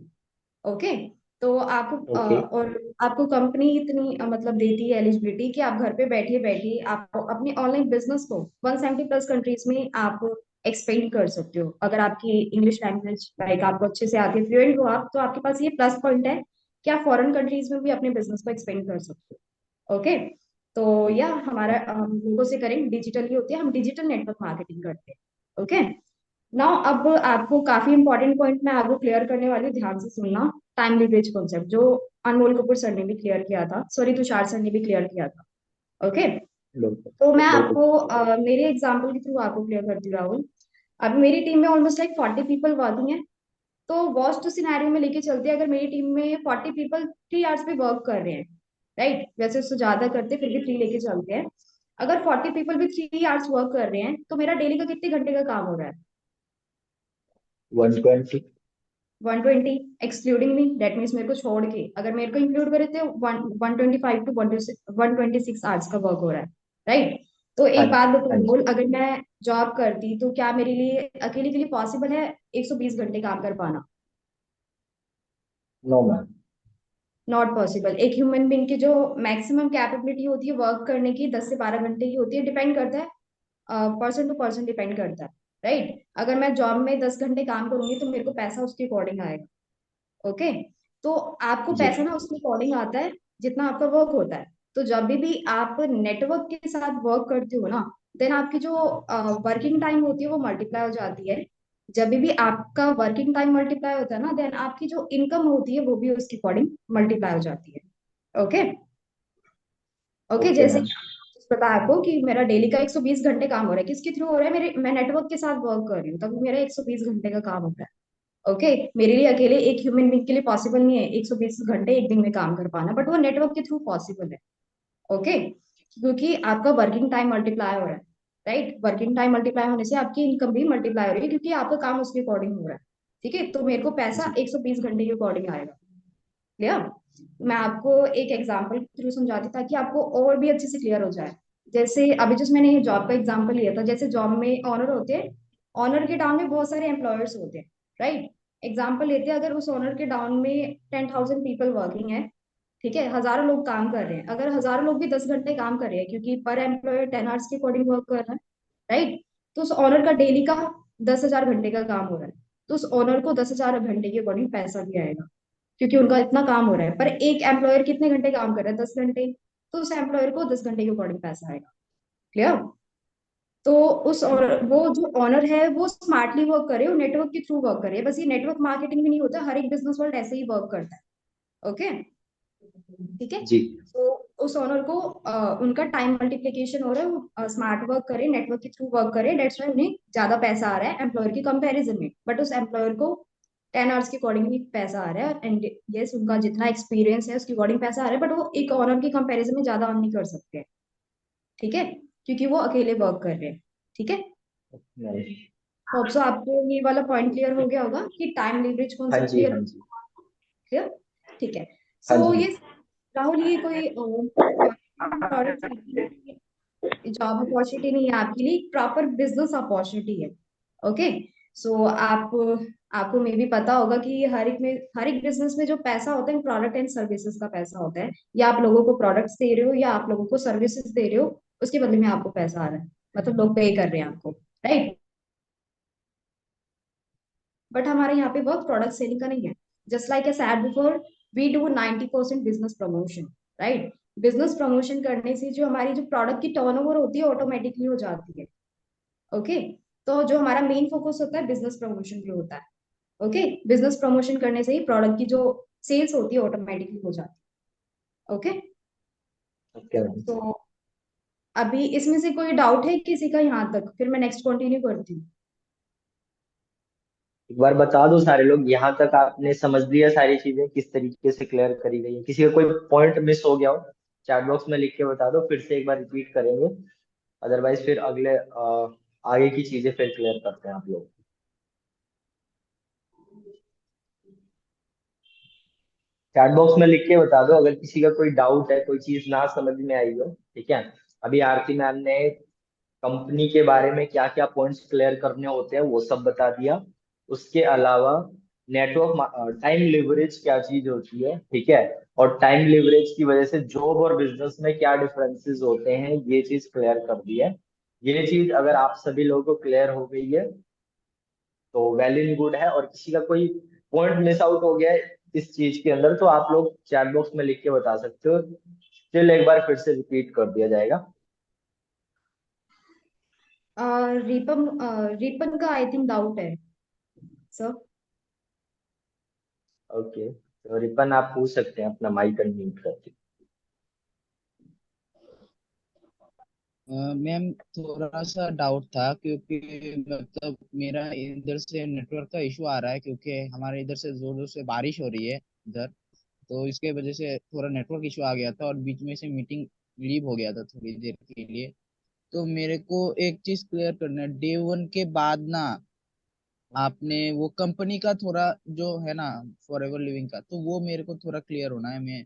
ओके? तो आपको ओके। और आपको कंपनी इतनी मतलब देती है एलिजिबिलिटी कि आप घर पे बैठे बैठे आप अपने ऑनलाइन बिजनेस को 170+ कंट्रीज में आप एक्सपेंड कर सकते हो। अगर आपकी इंग्लिश लैंग्वेज लाइक आपको अच्छे से आती है, फ्लुएंट हो आप, तो आपके पास ये प्लस पॉइंट है कि आप फॉरेन कंट्रीज में भी अपने बिजनेस को एक्सपेंड कर सकते हो। ओके? तो यह हमारा हम लोगों से करेंगे डिजिटल ही होती है, हम डिजिटल नेटवर्क मार्केटिंग करते हैं। ओके? नाउ अब आपको काफी इंपॉर्टेंट पॉइंट मैं आपको क्लियर करने वाली हूँ, ध्यान से सुनना। टाइम लीवरेज कॉन्सेप्ट जो अनमोल कपूर सर ने भी क्लियर किया था, सॉरी तुषार सर ने भी क्लियर किया था। ओके? बिल्कुल तो मैं बिल्कुल। आपको मेरे एग्जांपल के थ्रू आपको क्लियर करती हूँ राहुल। अब मेरी टीम में ऑलमोस्ट लाइक 40 पीपल वर्किंग है। तो वर्स्ट सिनेरियो में लेके चलते हैं, अगर मेरी टीम में 40 पीपल 3 आवर्स पे वर्क कर रहे हैं, राइट? वैसे उससे ज्यादा करते फिर भी 3 लेके चलते हैं। अगर 40 पीपल भी 3 आवर्स वर्क कर रहे हैं तो मेरा डेली का कितने घंटे का काम हो रहा है? 120। 120 एक्सक्लूडिंग मी, दैट मीन्स मेरे को छोड़ के, अगर मेरे को इंक्लूड करे तो 125 to 126 आवर्स का वर्क हो रहा है, राइट? तो हाँ एक बात जी हाँ बताओ जी। बोल, अगर मैं जॉब करती तो क्या मेरे लिए अकेले के लिए पॉसिबल है 120 घंटे काम कर पाना? No ma'am. Not possible. एक ह्यूमन बीइंग की जो मैक्सिमम कैपेबिलिटी होती है वर्क करने की 10 से 12 घंटे की होती है, डिपेंड करता है, पर्सन टू पर्सन डिपेंड करता है, राइट? अगर मैं जॉब में 10 घंटे काम करूंगी तो मेरे को पैसा उसके अकॉर्डिंग आएगा। ओके? तो आपको जी। पैसा ना उसके अकॉर्डिंग आता है जितना आपका वर्क होता है। तो जब भी आप नेटवर्क के साथ वर्क करते हो ना, देन आपकी जो वर्किंग टाइम होती है वो मल्टीप्लाई हो जाती है। जब भी आपका वर्किंग टाइम मल्टीप्लाई होता है ना, देन आपकी जो इनकम होती है वो भी उसके अकॉर्डिंग मल्टीप्लाई हो जाती है। ओके? ओके, ओके जैसे मैम। पता है आपको कि मेरा डेली का 120 घंटे काम हो रहा है, किसके थ्रू हो रहा है? मेरे मैं नेटवर्क के साथ वर्क कर रही हूँ तभी मेरा 120 घंटे का काम हो रहा है। ओके? मेरे लिए अकेले एक ह्यूमन बींग के लिए पॉसिबल नहीं है 120 घंटे एक दिन में काम कर पाना, बट वो नेटवर्क के थ्रू पॉसिबल है। ओके? क्योंकि आपका वर्किंग टाइम मल्टीप्लाई हो रहा है, राइट? वर्किंग टाइम मल्टीप्लाई होने से आपकी इनकम भी मल्टीप्लाई हो रही है क्योंकि आपका काम उसके अकॉर्डिंग हो रहा है। ठीक है? तो मेरे को पैसा जी। 120 घंटे के अकॉर्डिंग आएगा। क्लियर? मैं आपको एक एग्जांपल के थ्रू समझाती ताकि आपको और भी अच्छे से क्लियर हो जाए। जैसे अभी जो मैंने ये जॉब का एग्जांपल लिया था, जैसे जॉब में ऑनर होते हैं, ऑनर के डाउन में बहुत सारे एम्प्लॉयर्स होते हैं, राइट? एग्जांपल लेते हैं, अगर उस ऑनर के डाउन में 10,000 पीपल वर्किंग है, ठीक है, हजारों लोग काम कर रहे हैं, अगर हजारों लोग भी 10 घंटे काम कर रहे हैं क्योंकि पर एम्प्लॉयर 10 आवर्स के अकॉर्डिंग वर्क कर रहा है, राइट? तो उस ऑनर का डेली का 10,000 घंटे का काम हो रहा है, तो उस ओनर को 10,000 घंटे के अकॉर्डिंग पैसा भी आएगा, क्योंकि उनका इतना काम हो रहा है। पर एक एम्प्लॉयर कितने घंटे काम कर रहा है? 10 घंटे, तो उस एम्प्लॉयर को 10 घंटे के अकॉर्डिंग पैसा आएगा। क्लियर? तो उस और वो जो ऑनर है वो स्मार्टली वर्क करे, वो नेटवर्क के थ्रू वर्क करे। बस ये नेटवर्क मार्केटिंग में नहीं होता, हर एक बिजनेस वर्ल्ड ऐसे ही वर्क करता है। ओके, ठीक है। जी। तो उस ओनर को उनका टाइम मल्टीप्लिकेशन हो रहा है, वो स्मार्ट वर्क करे, नेटवर्क के थ्रू वर्क करे, डेट्स वाई उन्हें ज्यादा पैसा आ रहा है एम्प्लॉयर के कंपैरिजन में। बट उस एम्प्लॉयर को 10 आवर्स के अकॉर्डिंग भी पैसा आ रहा है, एंड यस उनका जितना एक्सपीरियंस है उसके अकॉर्डिंग पैसा आ रहा है, बट वो एक ओनर के कंपैरिजन में ज्यादा अर्न नहीं कर सकते। ठीक है, क्योंकि वो अकेले वर्क कर रहे हैं। ठीक है, नहीं। होप सो आपको ये वाला पॉइंट क्लियर हो गया होगा कि टाइम लीवरेज हाँ कॉन्सेप्ट जी, क्लियर। हाँ जी। क्लियर? ठीक है। हाँ सो जी। ये राहुल, ये कोई जॉब अपॉर्चुनिटी नहीं है आपके लिए, प्रॉपर बिजनेस अपॉर्चुनिटी है। ओके, सो आपको मे भी पता होगा कि हर एक बिजनेस में जो पैसा होता है प्रोडक्ट एंड सर्विसेज का पैसा होता है। या आप लोगों को प्रोडक्ट्स दे रहे हो या आप लोगों को सर्विसेज दे रहे हो, उसके बदले में आपको पैसा आ रहा है, मतलब लोग पे कर रहे हैं आपको, राइट? बट हमारे यहाँ पे वर्क प्रोडक्ट सेलिंग का नहीं है। Just like A said before, we do 90% business promotion, right? Business promotion करने से जो हमारी जो प्रोडक्ट की टर्नओवर होती है ऑटोमेटिकली हो जाती है। ओके, तो जो हमारा मेन फोकस होता है बिजनेस प्रमोशन पे होता है। ओके, बिजनेस प्रमोशन करने से ही प्रोडक्ट की जो सेल्स होती है ऑटोमेटिकली हो जाती है। Okay, okay. तो अभी इसमें से कोई डाउट है किसी का यहाँ तक? फिर मैं नेक्स्ट कंटिन्यू करती हूँ। एक बार बता दो सारे लोग, यहाँ तक आपने समझ लिया सारी चीजें किस तरीके से क्लियर करी गई है? किसी का कोई पॉइंट मिस हो गया हो, चैट बॉक्स में लिख के बता दो, फिर से एक बार रिपीट करेंगे। अदरवाइज फिर अगले आगे की चीजें फिर क्लियर करते हैं आप लोग। चैट बॉक्स में लिख के बता दो अगर किसी का कोई डाउट है, कोई चीज ना समझ में आई हो। ठीक है। अभी आरती मैम ने कंपनी के बारे में क्या क्या पॉइंट्स क्लियर करने होते हैं वो सब बता दिया। उसके अलावा नेटवर्क टाइम लिवरेज क्या चीज होती है, ठीक है, और टाइम लिवरेज की वजह से जॉब और बिजनेस में क्या डिफरेंसेस होते हैं, ये चीज क्लियर कर दी है। ये चीज अगर आप सभी लोगों को क्लियर हो गई है तो वेल एंड गुड है। और किसी का कोई पॉइंट मिस आउट हो गया है इस चीज के अंदर तो आप लोग चैट बॉक्स में लिख के बता सकते हो। स्टिल एक बार फिर से रिपीट कर दिया जाएगा। रिपन का आई थिंक डाउट है सर। ओके, तो रिपन आप पूछ सकते हैं अपना माइक अनम्यूट करके। मैम थोड़ा सा डाउट था, क्योंकि मतलब मेरा इधर से नेटवर्क का इशू आ रहा है, क्योंकि हमारे इधर से जोर जोर से बारिश हो रही है इधर। तो इसके वजह से थोड़ा नेटवर्क इशू आ गया था और बीच में से मीटिंग लीव हो गया था थोड़ी देर के लिए। तो मेरे को एक चीज क्लियर करना है, डे वन के बाद ना आपने वो कंपनी का थोड़ा जो है ना फॉर एवर लिविंग का, तो वो मेरे को थोड़ा क्लियर होना है। मैं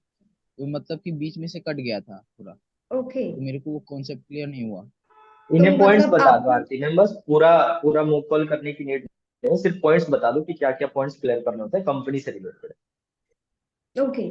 वो मतलब कि बीच में से कट गया था पूरा, ओके, तो मेरे को वो कॉन्सेप्ट क्लियर नहीं हुआ। तो इन्हें पॉइंट्स मतलब बता दो आपको आरती मैम, बस पूरा पूरा मुंह कॉल करने की नीड नहीं है, सिर्फ पॉइंट्स बता दो कि क्या क्या पॉइंट्स क्लियर करने होते हैं कंपनी से रिलेटेड। ओके,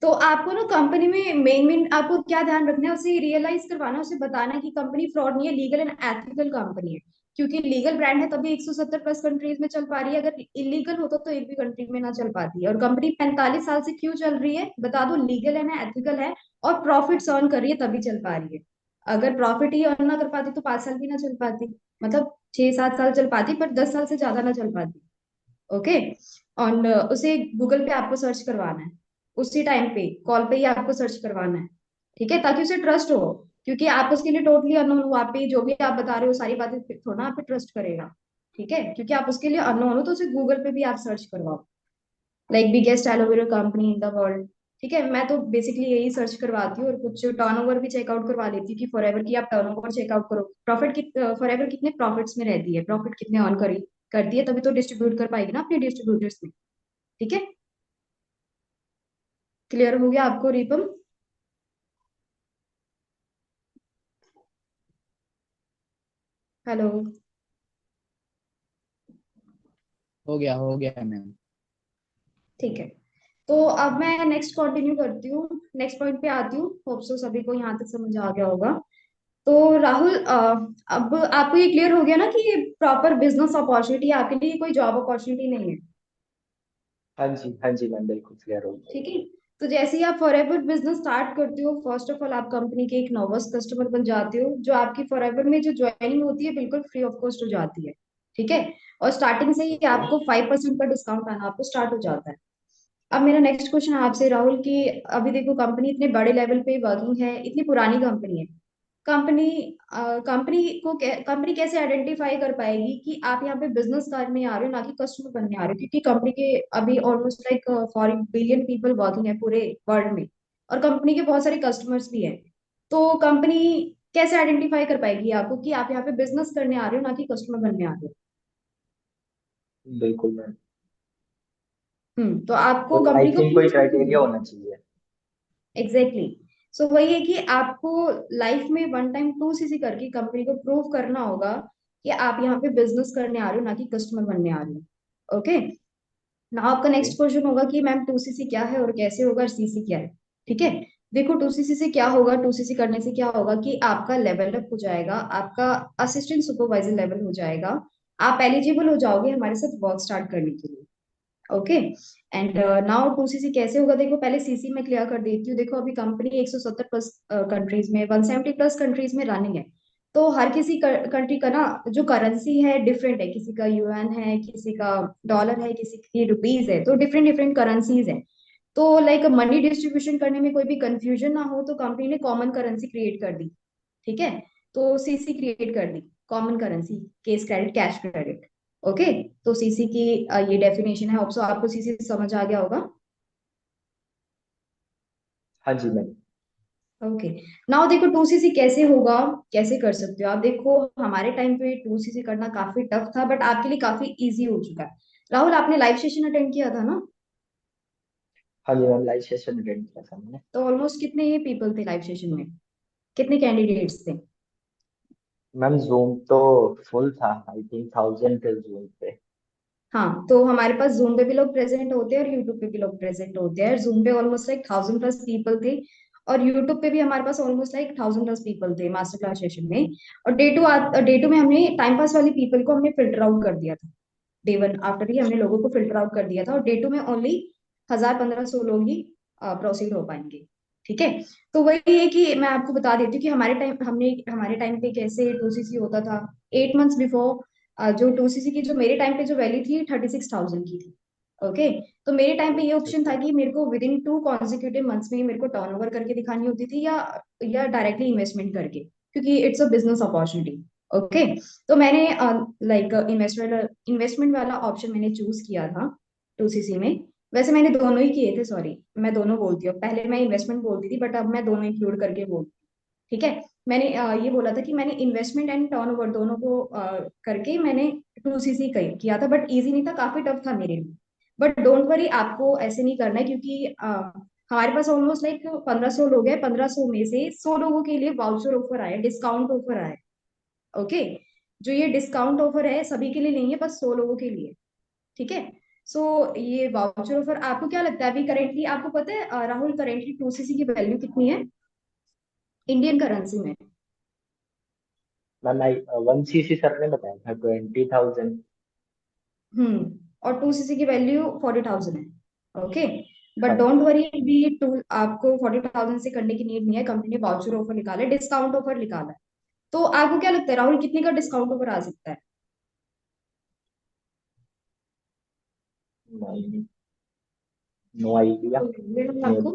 तो आपको ना कंपनी में मेन मेन आपको क्या ध्यान रखना है, उसे रियलाइज करवाना है, उसे बताना है कि कंपनी फ्रॉड नहीं है, लीगल एंड एथिकल कंपनी है। क्योंकि लीगल ब्रांड है तभी 170 प्लस कंट्रीज में चल पा रही है, अगर इलीगल होता तो एक भी कंट्री में ना चल पाती है। और कंपनी 45 साल से क्यों चल रही है बता दो, लीगल है ना एथिकल है, और प्रॉफिट अर्न कर रही है तभी चल पा रही है। अगर प्रॉफिट ही अर्न ना कर पाती तो 5 साल भी ना चल पाती, मतलब 6-7 साल चल पाती पर 10 साल से ज्यादा ना चल पाती। ओके, और उसे गूगल पे आपको सर्च करवाना है, उसी टाइम पे कॉल पे ही आपको सर्च करवाना है। ठीक है, ताकि उसे ट्रस्ट हो, क्योंकि आप उसके लिए टोटली अननोन हो, आप पे जो भी आप बता रहे हो सारी बातें थोड़ा आप पे ट्रस्ट करेगा। ठीक है, क्योंकि आप उसके लिए अननोन हो, तो उसे गूगल पे भी आप सर्च करवाओ, like biggest aloe vera company in the world. ठीक है, मैं तो बेसिकली यही सर्च करवाती हूँ, और कुछ टर्नओवर भी चेकआउट करवा लेती हूँ कि फॉरएवर की आप टर्नओवर चेकआउट करो, प्रॉफिट की फॉरएवर कितने प्रॉफिट्स में रहती है, प्रॉफिट कितने अर्न करी करती है, तभी तो डिस्ट्रीब्यूट कर पाएगी ना अपने डिस्ट्रीब्यूटर्स में। ठीक है, क्लियर हो गया आपको रिपम? हेलो? हो गया मैम। ठीक है, तो अब मैं नेक्स्ट कंटिन्यू करती हूँ, नेक्स्ट पॉइंट पे आती हूँ। होप सो सभी को यहाँ तक समझ आ गया होगा। तो राहुल, अब आपको ये क्लियर हो गया ना कि प्रॉपर बिजनेस अपॉर्चुनिटी आपके लिए कोई जॉब अपॉर्चुनिटी नहीं है। हाँ जी मैम, बिल्कुल क्लियर हो गया। ठीक है। तो जैसे ही आप फॉरएवर बिजनेस स्टार्ट करते हो, फर्स्ट ऑफ ऑल आप कंपनी के एक नर्वस कस्टमर बन जाते हो, जो आपकी फॉरएवर में जो ज्वाइनिंग होती है बिल्कुल फ्री ऑफ कॉस्ट हो जाती है। ठीक है। और स्टार्टिंग से ही ओके। आपको 5% का डिस्काउंट आना आपको स्टार्ट हो जाता है। अब मेरा नेक्स्ट क्वेश्चन आपसे राहुल कि अभी देखो कंपनी इतने बड़े लेवल पे वर्किंग है, इतनी पुरानी कंपनी है। कंपनी कंपनी कैसे आइडेंटिफाई कर पाएगी कि आप यहाँ पे बिजनेस करने आ रहे हो ना कि कस्टमर बनने आ रहे हो, क्योंकि कंपनी के अभी almost like 40 billion people working है पूरे वर्ल्ड में, और कंपनी के बहुत सारे कस्टमर्स भी है। तो कंपनी कैसे आइडेंटिफाई कर पाएगी आपको कि आप यहाँ पे बिजनेस करने आ रहे हो ना कि कस्टमर बनने आ रहे हो? बिल्कुल मैम। तो आपको तो आई कंपनी को थिंक कोई क्राइटेरिया होना चाहिए। एग्जैक्टली सो वही है कि आपको लाइफ में वन टाइम टू सीसी करके कंपनी को प्रूव करना होगा कि आप यहाँ पे बिजनेस करने आ रहे हो ना कि कस्टमर बनने आ रहे हो। ओके। ना आपका ओके। नेक्स्ट क्वेश्चन होगा कि मैम टू सीसी क्या है और कैसे होगा, और सीसी क्या है। ठीक है। देखो टू सीसी से क्या होगा, टू सीसी करने से क्या होगा कि आपका लेवल अप हो जाएगा, आपका असिस्टेंट सुपरवाइजर लेवल हो जाएगा, आप एलिजिबल हो जाओगे हमारे साथ वर्क स्टार्ट करने के लिए। Okay. And now to CC कैसे होगा, देखो पहले सीसी में क्लियर कर देती हूँ। देखो अभी कंपनी 170 प्लस कंट्रीज में, 170 प्लस कंट्रीज में रनिंग है। तो हर किसी कंट्री का ना जो करेंसी है डिफरेंट है, किसी का यूएन है, किसी का डॉलर है, किसी की रुपीज है, तो डिफरेंट डिफरेंट करेंसीज है। तो लाइक मनी डिस्ट्रीब्यूशन करने में कोई भी कंफ्यूजन ना हो तो कंपनी ने कॉमन करेंसी क्रिएट कर दी। ठीक है। तो सीसी क्रिएट कर दी, common currency, case credit cash credit. Okay. तो सीसी की ये डेफिनेशन है। होप सो आपको सीसी समझ आ गया होगा। हाँ जी मैम। ओके। नाउ देखो टू सीसी कैसे होगा, कैसे कर सकते हो आप। देखो हमारे टाइम पे टू सीसी करना काफी टफ था, बट आपके लिए काफी इजी हो चुका है। राहुल आपने लाइव सेशन अटेंड किया था ना? हाँ जी मैम, लाइव सेशन अटेंड किया था मैंने। तो ऑलमोस्ट कितने ही पीपल थे लाइव सेशन में, कितने कैंडिडेट्स थे? मैम जूम तो फुल था, आई थिंक 1000 थे जूम पे। हाँ, तो हमारे पास जूम पे भी लोग प्रेजेंट होते हैं और यूट्यूब पे भी लोग प्रेजेंट होते हैं। जूम पे ऑलमोस्ट लाइक 1000 प्लस पीपल थे, और यूट्यूब पे भी हमारे पास ऑलमोस्ट लाइक 1000 प्लस पीपल थे मास्टर क्लास सेशन में। और डे टू में हमने टाइम पास वाली पीपल को हमने फिल्टर आउट कर दिया था। डे 1 आफ्टर ही हमने लोगों को फिल्टर आउट कर दिया था, और डे 2 में ओनली 1000 1500 लोग ही प्रोसीड हो पाएंगे। ठीक है। तो वही है कि मैं आपको बता देती हूँ कि हमारे टाइम पे कैसे टू सीसी होता था। 8 मंथ्स बिफोर जो टू सीसी की जो मेरे टाइम पे जो वैल्यू थी 36,000 की थी। ओके। तो मेरे टाइम पे ये ऑप्शन था ओके। कि मेरे को विद इन 2 कॉन्जिक्यूटिव मंथ्स में मेरे को टर्नओवर करके दिखानी होती थी, या डायरेक्टली इन्वेस्टमेंट करके, क्योंकि it's a business opportunity. Okay. तो मैंने लाइक इन्वेस्टमेंट वाला ऑप्शन मैंने चूज किया था टू सीसी में। वैसे मैंने दोनों ही किए थे, सॉरी मैं दोनों बोलती हूँ, पहले मैं इन्वेस्टमेंट बोलती थी बट अब मैं दोनों इंक्लूड करके बोलती हूँ। ठीक है। मैंने ये बोला था कि मैंने इन्वेस्टमेंट एंड टर्नओवर दोनों को करके मैंने टू सीसी किया था, बट इजी नहीं था, काफी टफ था मेरे लिए। बट डोंट वरी, आपको ऐसे नहीं करना है, क्योंकि हमारे पास ऑलमोस्ट लाइक 1500 लोग हैं, 1500 में से 100 लोगों के लिए वाउचर ऑफर आया, डिस्काउंट ऑफर आया। ओके। जो ये डिस्काउंट ऑफर है सभी के लिए नहीं है, बस 100 लोगों के लिए। ठीक है। सो ये वाउचर ऑफर आपको क्या लगता है, अभी करेंटली आपको पता है राहुल, करेंटली टू सीसी की वैल्यू कितनी है इंडियन करेंसी में? मैम आई 1 सीसी सर ने बताया था 20,000। और टू सीसी की वैल्यू 40,000 है। ओके। बट हाँ डोंट जी। वरी, भी टू आपको 40,000 से करने की नीड नहीं है, कंपनी ने वाउचर ऑफर निकाला है, डिस्काउंट ऑफर निकाला है। तो आपको क्या लगता है राहुल, कितने का डिस्काउंट ऑफर आ सकता है? No idea. तो मैं मे आपको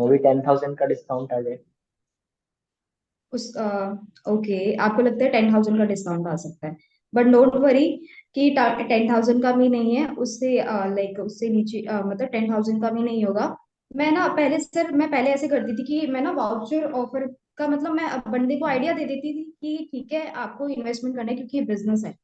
बी 10,000 का डिस्काउंट आ जाए। उस ओके, आपको लगता है 10,000 का डिस्काउंट आ सकता है, बट डोंट वरी कि 10,000 का भी नहीं है, उससे लाइक उससे नीचे मतलब 10,000 का भी नहीं होगा। मैं पहले ऐसे करती थी कि मैं ना वाउचर ऑफर का मतलब मैं बंदे को आइडिया दे देती थी कि ठीक है आपको इन्वेस्टमेंट करना है क्योंकि ये बिजनेस है,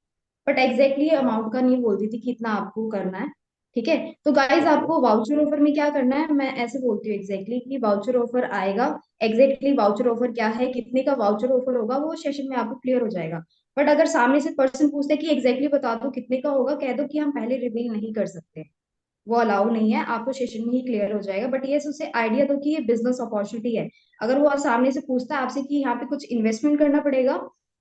बट एग्जैक्टली अमाउंट का नहीं बोलती थी कि इतना आपको करना है। ठीक है। तो गाइज ओके। आपको वाउचर ऑफर में क्या करना है, मैं ऐसे बोलती हूँ एग्जैक्टली कि वाउचर ऑफर आएगा। एग्जैक्टली वाउचर ऑफर क्या है, कितने का वाउचर ऑफर होगा, वो सेशन में आपको क्लियर हो जाएगा। बट अगर सामने से पर्सन पूछते कि एग्जैक्टली बता दो कितने का होगा, कह दो कि हम पहले रिवील नहीं कर सकते। वो अलाउ नहीं है, आपको सेशन में ही क्लियर हो जाएगा। बट ये उसे आइडिया दो कि ये बिजनेस अपॉर्चुनिटी है। अगर वो सामने से पूछता है आपसे कि यहाँ पे कुछ इन्वेस्टमेंट करना पड़ेगा,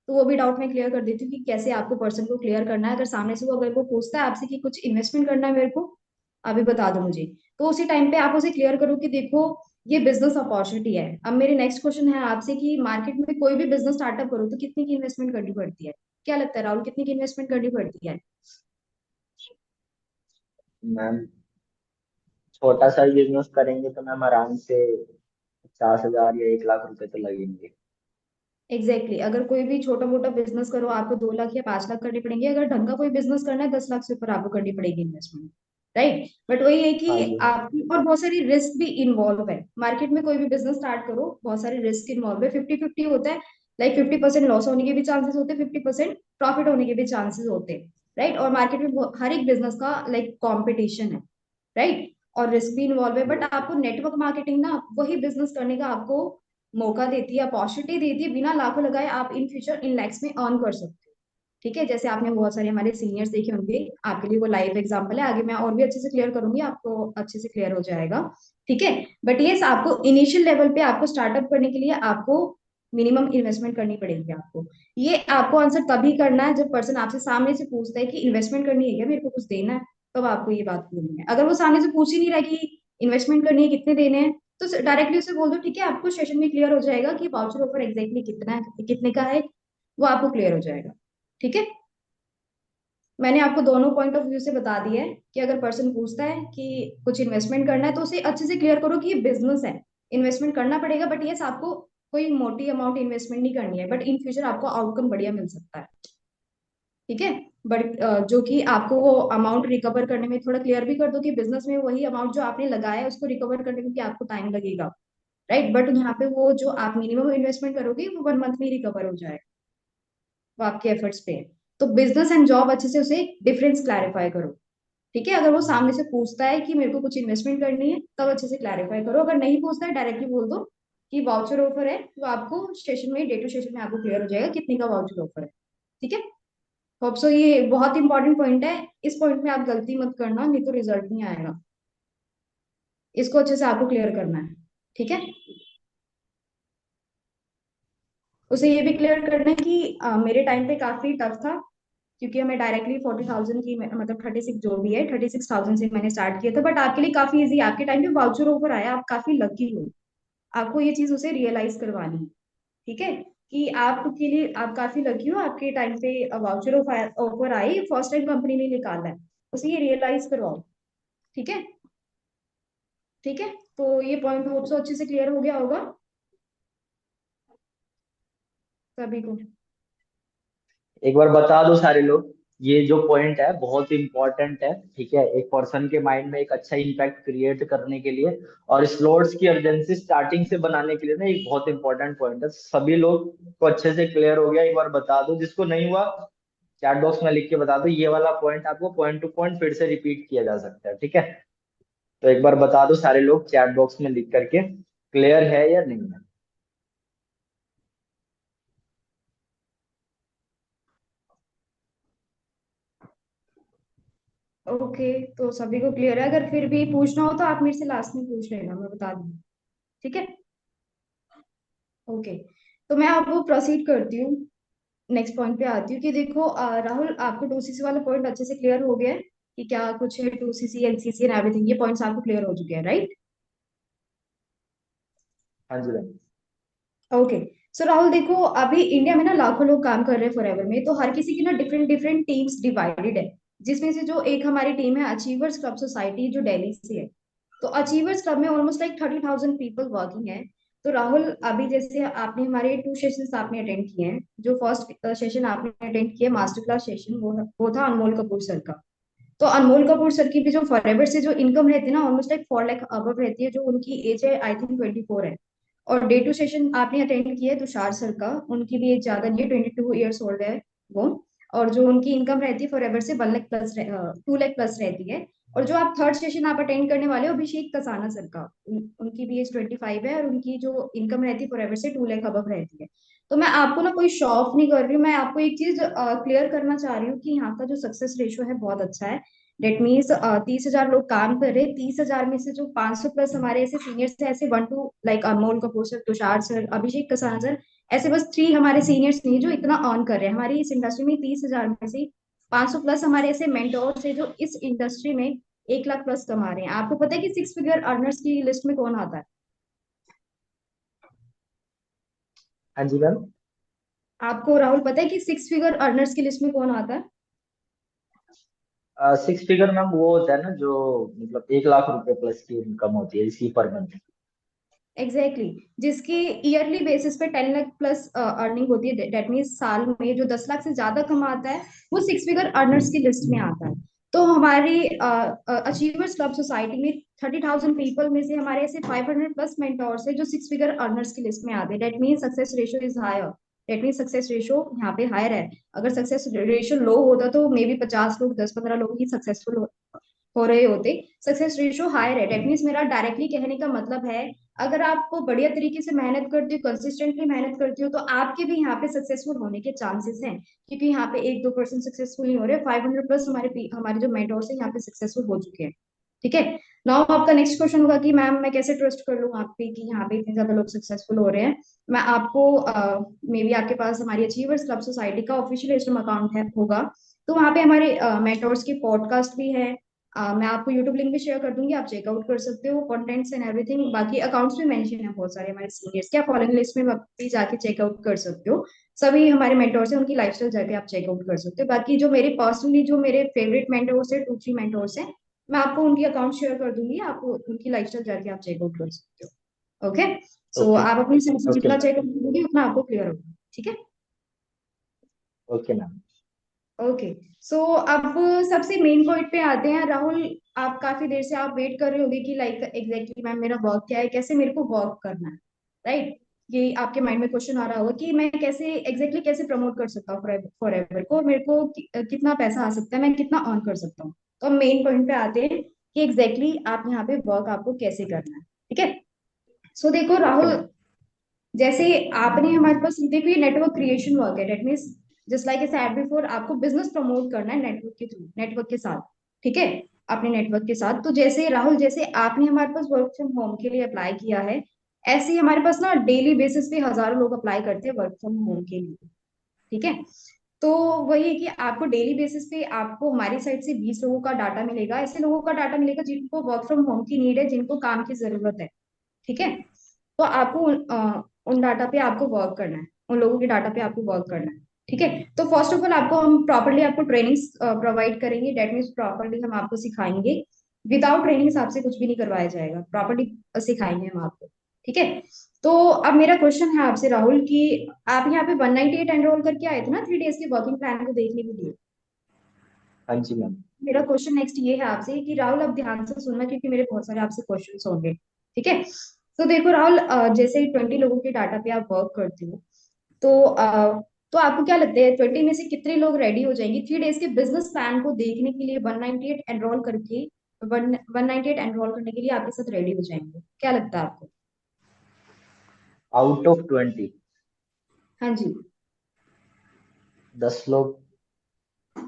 तो वो भी डाउट में क्लियर कर देती हूँ कि कैसे आपको पर्सन को क्लियर करना है। अगर सामने से वो अगर वो पूछता है आपसे कि कुछ इन्वेस्टमेंट करना है मेरे को, अभी बता दो मुझे, तो उसी टाइम पे आप उसे क्लियर करो कि देखो ये बिजनेस अपॉर्चुनिटी है। अब मेरी नेक्स्ट क्वेश्चन है आपसे कि मार्केट में कोई भी बिजनेस स्टार्टअप करो तो कितनी की इन्वेस्टमेंट करनी पड़ती है? क्या लगता है राहुल, कितनी की इन्वेस्टमेंट करनी पड़ती है? मैम छोटा सा बिजनेस करेंगे तो मैम आराम से 50,000 या 1 लाख रुपए तो लगेंगे। Exactly exactly. अगर कोई भी छोटा मोटा बिजनेस करो आपको 2 लाख या 5 लाख करनी पड़ेंगे। अगर ढंग का कोई बिजनेस करना है 10 लाख से ऊपर आपको करनी पड़ेगी इन्वेस्टमेंट। राइट, बट वही है हाँ कि जी। आप, और बहुत सारी रिस्क भी इन्वॉल्व है मार्केट में। कोई भी बिजनेस स्टार्ट करो बहुत सारे रिस्क इन्वॉल्व है, 50-50 होता है। लाइक 50% लॉस होने के भी चांसेस होते हैं, 50% प्रॉफिट होने के भी चांसेस होते हैं। राइट, और मार्केट में हर एक बिजनेस का लाइक कॉम्पिटिशन है। राइट, और रिस्क भी इन्वॉल्व है। बट बिल्कुल। आपको नेटवर्क मार्केटिंग ना वही बिजनेस करने का आपको मौका देती है, अपॉर्चुनिटी देती है। बिना लाखों लगाए आप इन फ्यूचर इन लैक्स में अर्न कर सकते हो। ठीक है, जैसे आपने बहुत सारे हमारे सीनियर्स देखे होंगे, आपके लिए वो लाइव एग्जांपल है। आगे मैं और भी अच्छे से क्लियर करूंगी, आपको अच्छे से क्लियर हो जाएगा। ठीक है, बट ये आपको इनिशियल लेवल पे आपको स्टार्टअप करने के लिए आपको मिनिमम इन्वेस्टमेंट करनी पड़ेगी आपको। ये आपको आंसर तभी करना है जब पर्सन आपसे सामने से पूछता है कि इन्वेस्टमेंट करनी है क्या, मेरे को कुछ देना है, तब आपको ये बात बोलनी है। अगर वो सामने से पूछ ही नहीं रहा कि इन्वेस्टमेंट करनी है, कितने देने हैं, तो डायरेक्टली उसे बोल दो ठीक है, आपको सेशन में क्लियर हो जाएगा कि वाउचर ऑफर एग्जैक्टली कितना है, कितने का है, वो आपको क्लियर हो जाएगा। ठीक है, मैंने आपको दोनों पॉइंट ऑफ व्यू से बता दिया है कि अगर पर्सन पूछता है कि कुछ इन्वेस्टमेंट करना है तो उसे अच्छे से क्लियर करो कि ये बिजनेस है, इन्वेस्टमेंट करना पड़ेगा। बट यस, आपको कोई मोटी अमाउंट इन्वेस्टमेंट नहीं करनी है, बट इन फ्यूचर आपको आउटकम बढ़िया मिल सकता है। ठीक है, बट जो कि आपको वो अमाउंट रिकवर करने में थोड़ा क्लियर भी कर दो कि बिजनेस में वही अमाउंट जो आपने लगाया है उसको रिकवर करने में कि आपको टाइम लगेगा। राइट, बट यहाँ पे वो जो आप मिनिमम इन्वेस्टमेंट करोगे वो 1 मंथ में रिकवर हो जाएगा, वो आपके एफर्ट्स पे है। तो बिजनेस एंड जॉब अच्छे से उसे डिफरेंस क्लैरिफाई करो। ठीक है, अगर वो सामने से पूछता है कि मेरे को कुछ इन्वेस्टमेंट करनी है, तब अच्छे से क्लैरिफाई करो। अगर नहीं पूछता है डायरेक्टली बोल दो कि वाउचर ऑफर है, तो आपको सेशन में, डे टू सेशन में आपको क्लियर हो जाएगा कितने का वाउचर ऑफर है। ठीक है, होप सो। ये बहुत इंपॉर्टेंट पॉइंट है, इस पॉइंट में आप गलती मत करना, नहीं तो रिजल्ट नहीं आएगा। इसको अच्छे से आपको क्लियर करना है। ठीक है, उसे ये भी क्लियर करना है कि मेरे टाइम पे काफी टफ था, क्योंकि हमें डायरेक्टली 40,000 की, मतलब 36 जो भी है 36,000 से मैंने स्टार्ट किया था। बट आपके लिए काफी इजी, आपके टाइम पे वाउचर ऑफर आया, आप काफी लकी हो। आपको ये चीज उसे रियलाइज करवानी है। ठीक है, कि आपके लिए आप काफी लकी हो, आपके टाइम पे वाउचर ऑफर आई, फर्स्ट टाइम कंपनी ने निकाला है, उसे ये रियलाइज करवाओ। ठीक है, ठीक है, तो ये पॉइंट होप सो अच्छे से क्लियर हो गया होगा सभी को। एक बार बता दो सारे लोग, ये जो पॉइंट है बहुत इंपॉर्टेंट है। ठीक है, एक पर्सन के माइंड में एक अच्छा इम्पैक्ट क्रिएट करने के लिए और स्लोट्स की अर्जेंसी स्टार्टिंग से बनाने के लिए ना, एक बहुत इंपॉर्टेंट पॉइंट है। सभी लोग को अच्छे से क्लियर हो गया? एक बार बता दो, जिसको नहीं हुआ चैट बॉक्स में लिख के बता दो। ये वाला पॉइंट आपको पॉइंट टू पॉइंट फिर से रिपीट किया जा सकता है। ठीक है, तो एक बार बता दो सारे लोग चैट बॉक्स में लिख करके, क्लियर है या नहीं है? ओके, तो सभी को क्लियर है। अगर फिर भी पूछना हो तो आप मेरे से लास्ट में पूछ लेना, मैं बता दूँ। ठीक है, ओके, तो मैं अब वो प्रोसीड करती हूँ, नेक्स्ट पॉइंट पे आती हूँ कि देखो राहुल, आपको 2CC वाला पॉइंट अच्छे से क्लियर हो गया है कि क्या कुछ है 2CC, एनसीसी एंड एवरीथिंग, ये पॉइंट्स आपको क्लियर हो चुके हैं, राइट? हाँ जी मैम। ओके, सो राहुल देखो, अभी इंडिया में ना लाखों लोग काम कर रहे हैं फॉरएवर में, तो हर किसी की ना डिफरेंट डिफरेंट टीम्स डिवाइडेड है। जिसमें से जो एक हमारी टीम है अचीवर्स क्लब सोसाइटी, जो दिल्ली से है। तो अचीवर्स क्लब में ऑलमोस्ट लाइक 30,000 पीपल वर्किंग है। तो राहुल, अभी जैसे आपने हमारे 2 सेशंस आपने अटेंड किए हैं। जो फर्स्ट सेशन आपने अटेंड किया मास्टर क्लास सेशन, वो था अनमोल कपूर सर का। तो अनमोल कपूर सर की भी जो फॉरएवर से जो इनकम रहती है ना, ऑलमोस्ट लाइक 4 लाख अबव रहती है। जो उनकी एज है आई थिंक 24 है। और डे टू सेशन आपने अटेंड किया है तुषार सर का, उनकी भी एज ज्यादा नहीं है, 22 ईयर्स ओल्ड है वो। और जो उनकी इनकम रहती है फॉरएवर से 1 लाख प्लस, 2 लाख प्लस रहती है। और जो आप थर्ड सेशन आप अटेंड करने वाले हो अभिषेक कसाना सर का, उनकी भी एज 25 है, और उनकी जो इनकम रहती है फॉरएवर से 2 लाख अबव रहती है। तो मैं आपको ना कोई शो ऑफ नहीं कर रही हूँ, मैं आपको एक चीज क्लियर करना चाह रही हूँ कि यहाँ का जो सक्सेस रेशियो है बहुत अच्छा है। डेट मीन्स 30,000 लोग काम कर रहे हैं। 30,000 में से जो 500 प्लस हमारे ऐसे सीनियर्स हैं, ऐसे 1 2 लाइक अनमोल कपूर सर, तुषार सर, अभिषेक कसाना सर, ऐसे बस 3 हमारे सीनियर्स नहीं जो इतना अर्न कर रहे हैं हमारी इस इंडस्ट्री में। 30,000 में से 500 प्लस हमारे ऐसे मेंटोर्स है जो इस इंडस्ट्री में 1 लाख प्लस कमा रहे हैं। आपको पता है कि 6 फिगर अर्नर्स की लिस्ट में कौन आता है? हाँ जी मैम। आपको राहुल पता है कि 6 फिगर अर्नर्स की लिस्ट में कौन आता है? 6 फिगर मैम वो होता है ना जो मतलब 1 लाख रुपए प्लस की इनकम होती है इसी पर मंथ। Exactly exactly. जिसकी ईयरली बेसिस पे 10 लाख प्लस अर्निंग होती है, डेट मीन साल में जो 10 लाख से ज्यादा कमाता है वो 6 फिगर अर्नर्स की लिस्ट में आता है। तो हमारी अचीवर्स क्लब सोसाइटी में 30,000 पीपल में से हमारे ऐसे 500 प्लस मेंटोर्स है जो 6 फिगर अर्नर्स की लिस्ट में आते हैं। That mean success ratio is higher. That mean success ratio यहाँ पे हायर है। अगर सक्सेस रेशियो लो होता तो मे बी 50 लोग, 10-15 लोग ही सक्सेसफुल हो रहे होते। सक्सेस रेशियो हायर है, डेट मीन्स मेरा डायरेक्टली कहने का मतलब है अगर आप बढ़िया तरीके से मेहनत करती हो, कंसिस्टेंटली मेहनत करती हो, तो आपके भी यहाँ पे सक्सेसफुल होने के चांसेस हैं। क्योंकि यहाँ पे 1-2% सक्सेसफुल नहीं हो रहे, 500 प्लस हमारे जो मेंटोर्स हैं यहाँ पे सक्सेसफुल हो चुके हैं। ठीक है। नाउ आपका नेक्स्ट क्वेश्चन होगा कि मैम मैं कैसे ट्रस्ट कर लूँ आप पे कि यहाँ पे इतने ज्यादा लोग सक्सेसफुल हो रहे हैं। मैं आपको मे बी आपके पास हमारी अचीवर्स क्लब सोसाइटी का ऑफिशियल इंस्टाग्राम अकाउंट है होगा, तो वहाँ पे हमारे मेंटोर्स के पॉडकास्ट भी है। मैं आपको यूट्यूब लिंक भी शेयर कर दूंगी, आप चेकआउट कर सकते हो कंटेंट्स एंड एवरीथिंग। बाकी अकाउंट्स भी मेंशन है बहुत सारे हमारे सीनियर्स के, आप फॉलोइंग लिस्ट में भी जाके चेकआउट कर सकते हो। सभी हमारे मेंटोर्स हैं, उनकी लाइफस्टाइल जाके आप चेकआउट कर सकते हो। बाकी जो मेरे पर्सनली जो मेरे फेवरेट मेंटोर्स है, 2-3 मेंटोर्स हैं, मैं आपको उनकी अकाउंट शेयर कर दूंगी, आप उनकी लाइफस्टाइल जाके आप चेकआउट कर सकते हो। ओके। So okay. आप अपनी सेंस ओके जितना मैम। चेकआउट करोगे उतना आपको क्लियर होगा। ठीक है। Okay ma'am. ओके। सो अब सबसे मेन पॉइंट पे आते हैं राहुल। आप काफी देर से आप वेट कर रहे होगे कि लाइक एग्जैक्टली मैम मेरा वर्क क्या है, कैसे मेरे को वर्क करना है, राइट? ये आपके माइंड में क्वेश्चन आ रहा होगा कि मैं कैसे एग्जैक्टली कैसे प्रमोट कर सकता हूँ फॉर एवर को, मेरे को कितना पैसा आ सकता है, मैं कितना अर्न कर सकता हूँ। तो हम मेन पॉइंट पे आते हैं कि एग्जैक्टली आप यहाँ पे वर्क आपको कैसे करना है। ठीक है। सो देखो ओके राहुल, मैम। जैसे आपने हमारे पास देखो ये नेटवर्क क्रिएशन वर्क है, that means just like I said before, आपको बिजनेस प्रमोट करना है नेटवर्क के थ्रू, नेटवर्क के साथ। ठीक है। अपने नेटवर्क के साथ। तो जैसे राहुल, जैसे आपने हमारे पास वर्क फ्रॉम होम के लिए अप्लाई किया है, ऐसे ही हमारे पास ना डेली बेसिस पे हजारों लोग अप्लाई करते हैं वर्क फ्रॉम होम के लिए। ठीक है। तो वही है कि आपको डेली बेसिस पे आपको हमारी साइड से 20 लोगों का डाटा मिलेगा, ऐसे लोगों का डाटा मिलेगा जिनको वर्क फ्रॉम होम की नीड है, जिनको काम की जरूरत है। ठीक है। तो आपको उन डाटा पे आपको वर्क करना है, उन लोगों के डाटा पे आपको वर्क करना है। ठीक है। तो फर्स्ट ऑफ ऑल आपको हम प्रॉपरली आपको ट्रेनिंग्स प्रोवाइड करेंगे, डेट मीन्स प्रॉपरली हम आपको सिखाएंगे। विदाउट ट्रेनिंग्स आपसे कुछ भी नहीं करवाया जाएगा, प्रॉपरली सिखाएंगे हम आपको। ठीक है। तो अब मेरा क्वेश्चन है आपसे राहुल कि आप यहाँ पे 198 एनरोल करके आए थे ना 3 डेज के वर्किंग प्लान को देखने के लिए। हाँ जी मैम। मेरा क्वेश्चन नेक्स्ट ये है आपसे कि राहुल अब ध्यान से सुनना, क्योंकि मेरे बहुत सारे आपसे क्वेश्चंस होंगे। ठीक है। तो देखो राहुल, जैसे 20 लोगों के डाटा पे आप वर्क करते हो, तो तो आपको क्या लगता है 20 में से कितने लोग रेडी हो जाएंगे 3 डेज के बिजनेस प्लान को देखने के लिए? 198 एनरोल करके 198 एनरोल करने के लिए आपके साथ रेडी हो जाएंगे, क्या लगता है आपको? आउट ऑफ 20, हाँ जी। 10 लोग।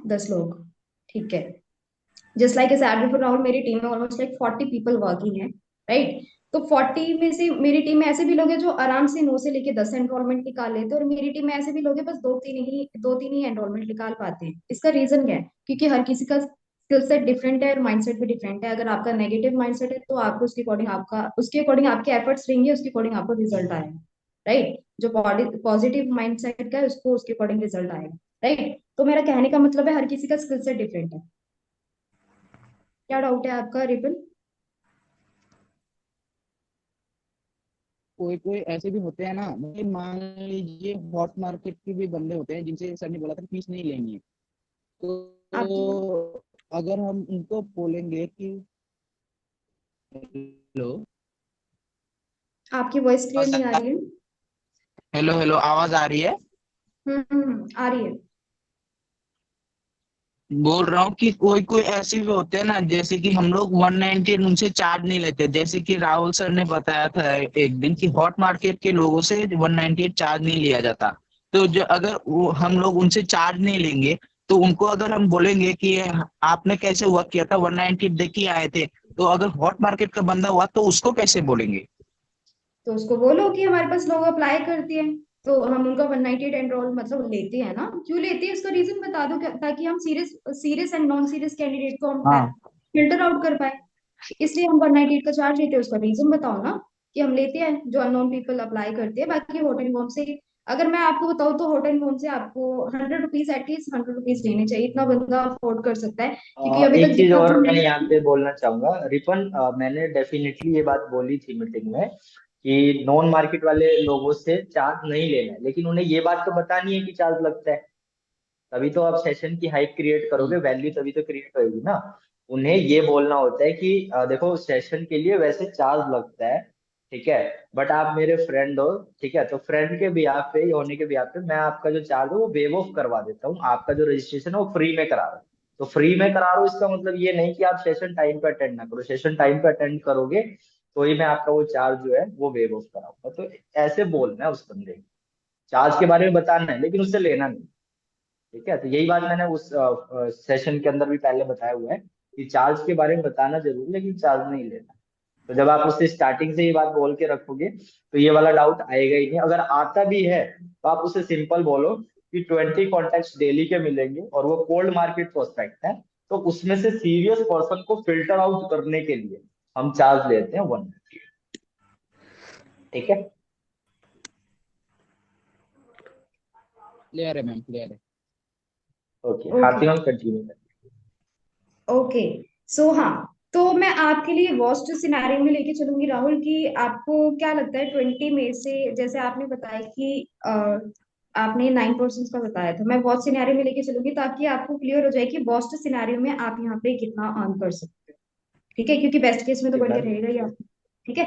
10 लोग। ठीक है। Just like as before Rahul, मेरी टीम में ऑलमोस्ट लाइक 40 पीपल वर्किंग है, राइट? तो 40 में से मेरी टीम में ऐसे भी लोग हैं जो आराम से 9 से लेके 10 एनरोलमेंट निकाल लेते हैं, और मेरी टीम में ऐसे भी लोग हैं बस 2-3 ही एनरोलमेंट निकाल पाते हैं। इसका रीजन क्या है? क्योंकि हर किसी का स्किल सेट डिफरेंट है और माइंडसेट भी डिफरेंट है। अगर आपका नेगेटिव माइंडसेट है तो आपको उसके अकॉर्डिंग आपके एफर्ट्स रहेंगे, उसके अकॉर्डिंग आपको रिजल्ट आएगा, राइट? जो पॉजिटिव माइंडसेट का है उसको उसके अकॉर्डिंग रिजल्ट आएगा, राइट? तो मेरा कहने का मतलब है हर किसी का स्किल सेट डिफरेंट है। क्या डाउट है आपका रिपन? कोई कोई ऐसे भी होते हैं ना, मतलब मान लीजिए हॉट मार्केट के भी बंदे होते हैं जिनसे सर ने बोला था फीस नहीं लेंगे, आपकी तो अगर हम उनको बोलेंगे कि हेलो, आपकी वॉइस क्लियर नहीं आ रही है। हेलो हेलो, आवाज आ रही है? आ रही है। बोल रहा हूँ कि कोई कोई ऐसे भी होते हैं ना, जैसे कि हम लोग 190 उनसे चार्ज नहीं लेते, जैसे कि राहुल सर ने बताया था एक दिन कि हॉट मार्केट के लोगों से 198 चार्ज नहीं लिया जाता। तो जो अगर हम लोग उनसे चार्ज नहीं लेंगे, तो उनको अगर हम बोलेंगे कि आपने कैसे वर्क किया था, 190 देख के आए थे, तो अगर हॉट मार्केट का बंदा हुआ तो उसको कैसे बोलेंगे? तो उसको बोलो कि हमारे पास लोग अप्लाई करते हैं, तो हम उनका 198 एनरोल मतलब लेते हैं ना। क्यों लेते हैं इसका रीजन बता दो, ताकि हम serious serious and non serious candidate को हम हाँ। फिल्टर आउट कर पाए। इसलिए हम 198 का चार्ज लेते हैं। उसका रीजन बताओ ना, कि हम लेते हैं जो अननोन पीपल अप्लाई करते हैं। बाकी होटल एंड होम से, अगर मैं आपको बताऊँ तो होटल एंड होम से आपको 100 रुपीज, एटलीस्ट 100 रुपीज लेने चाहिए। इतना बंदा अफोर्ड कर सकता है, क्योंकि अभी एक तक चीज जितना और जो मैं मैंने। यहाँ पे बोलना चाहूंगा रिपन, मैंने डेफिनेटली ये बात बोली थी मीटिंग में कि नॉन मार्केट वाले लोगों से चार्ज नहीं लेना है, लेकिन उन्हें ये बात तो बतानी है कि चार्ज लगता है। तभी तो आप सेशन की हाइप क्रिएट करोगे, वैल्यू तभी तो क्रिएट होगी ना। उन्हें ये बोलना होता है कि देखो सेशन के लिए वैसे चार्ज लगता है, ठीक है, बट आप मेरे फ्रेंड हो, ठीक है, तो फ्रेंड के बिहाफ पे होने के बिहाफ पे मैं आपका जो चार्ज है वो वेव ऑफ करवा देता हूँ, आपका जो रजिस्ट्रेशन है वो फ्री में करा रहा हूँ। तो फ्री में करा रहा हूँ इसका मतलब ये नहीं कि आप सेशन टाइम पे अटेंड ना करो, सेशन टाइम पे अटेंड करोगे तो ही मैं आपका वो चार्ज जो है वो वेव ऑफ कराऊंगा। तो ऐसे बोलना है उस बंदे को, चार्ज के बारे में बताना है लेकिन उससे लेना नहीं। ठीक है, तो यही बात मैंने उस सेशन के अंदर भी पहले बताया हुआ है कि चार्ज के बारे में बताना जरूर, लेकिन चार्ज नहीं लेना। तो जब आप उससे स्टार्टिंग से ये बात बोल के रखोगे तो ये वाला डाउट आएगा ही नहीं। अगर आता भी है तो आप उसे सिंपल बोलो कि 20 कॉन्टेक्ट डेली के मिलेंगे और वो कोल्ड मार्केट प्रोस्पेक्ट है, तो उसमें से सीरियस पर्सन को फिल्टर आउट करने के लिए हम चार्ज लेते हैं 1। ठीक है। क्लियर है मैम, क्लियर है। Okay, okay. हाथी मैम कंटिन्यू करें। ओके। सो हाँ, तो मैं आपके लिए वर्स्ट सिनेरियो में लेके चलूंगी राहुल, कि आपको क्या लगता है 20 में से, जैसे आपने बताया कि आपने 9% का बताया था, मैं वर्स्ट सिनेरियो में लेके चलूंगी ताकि आपको क्लियर हो जाए कि वर्स्ट सिनेरियो में आप यहाँ पे कितना अर्न कर सकते हो। ठीक है, क्योंकि बेस्ट केस में तो जी बढ़िया मैम। रहेगा ही आप। ठीक है,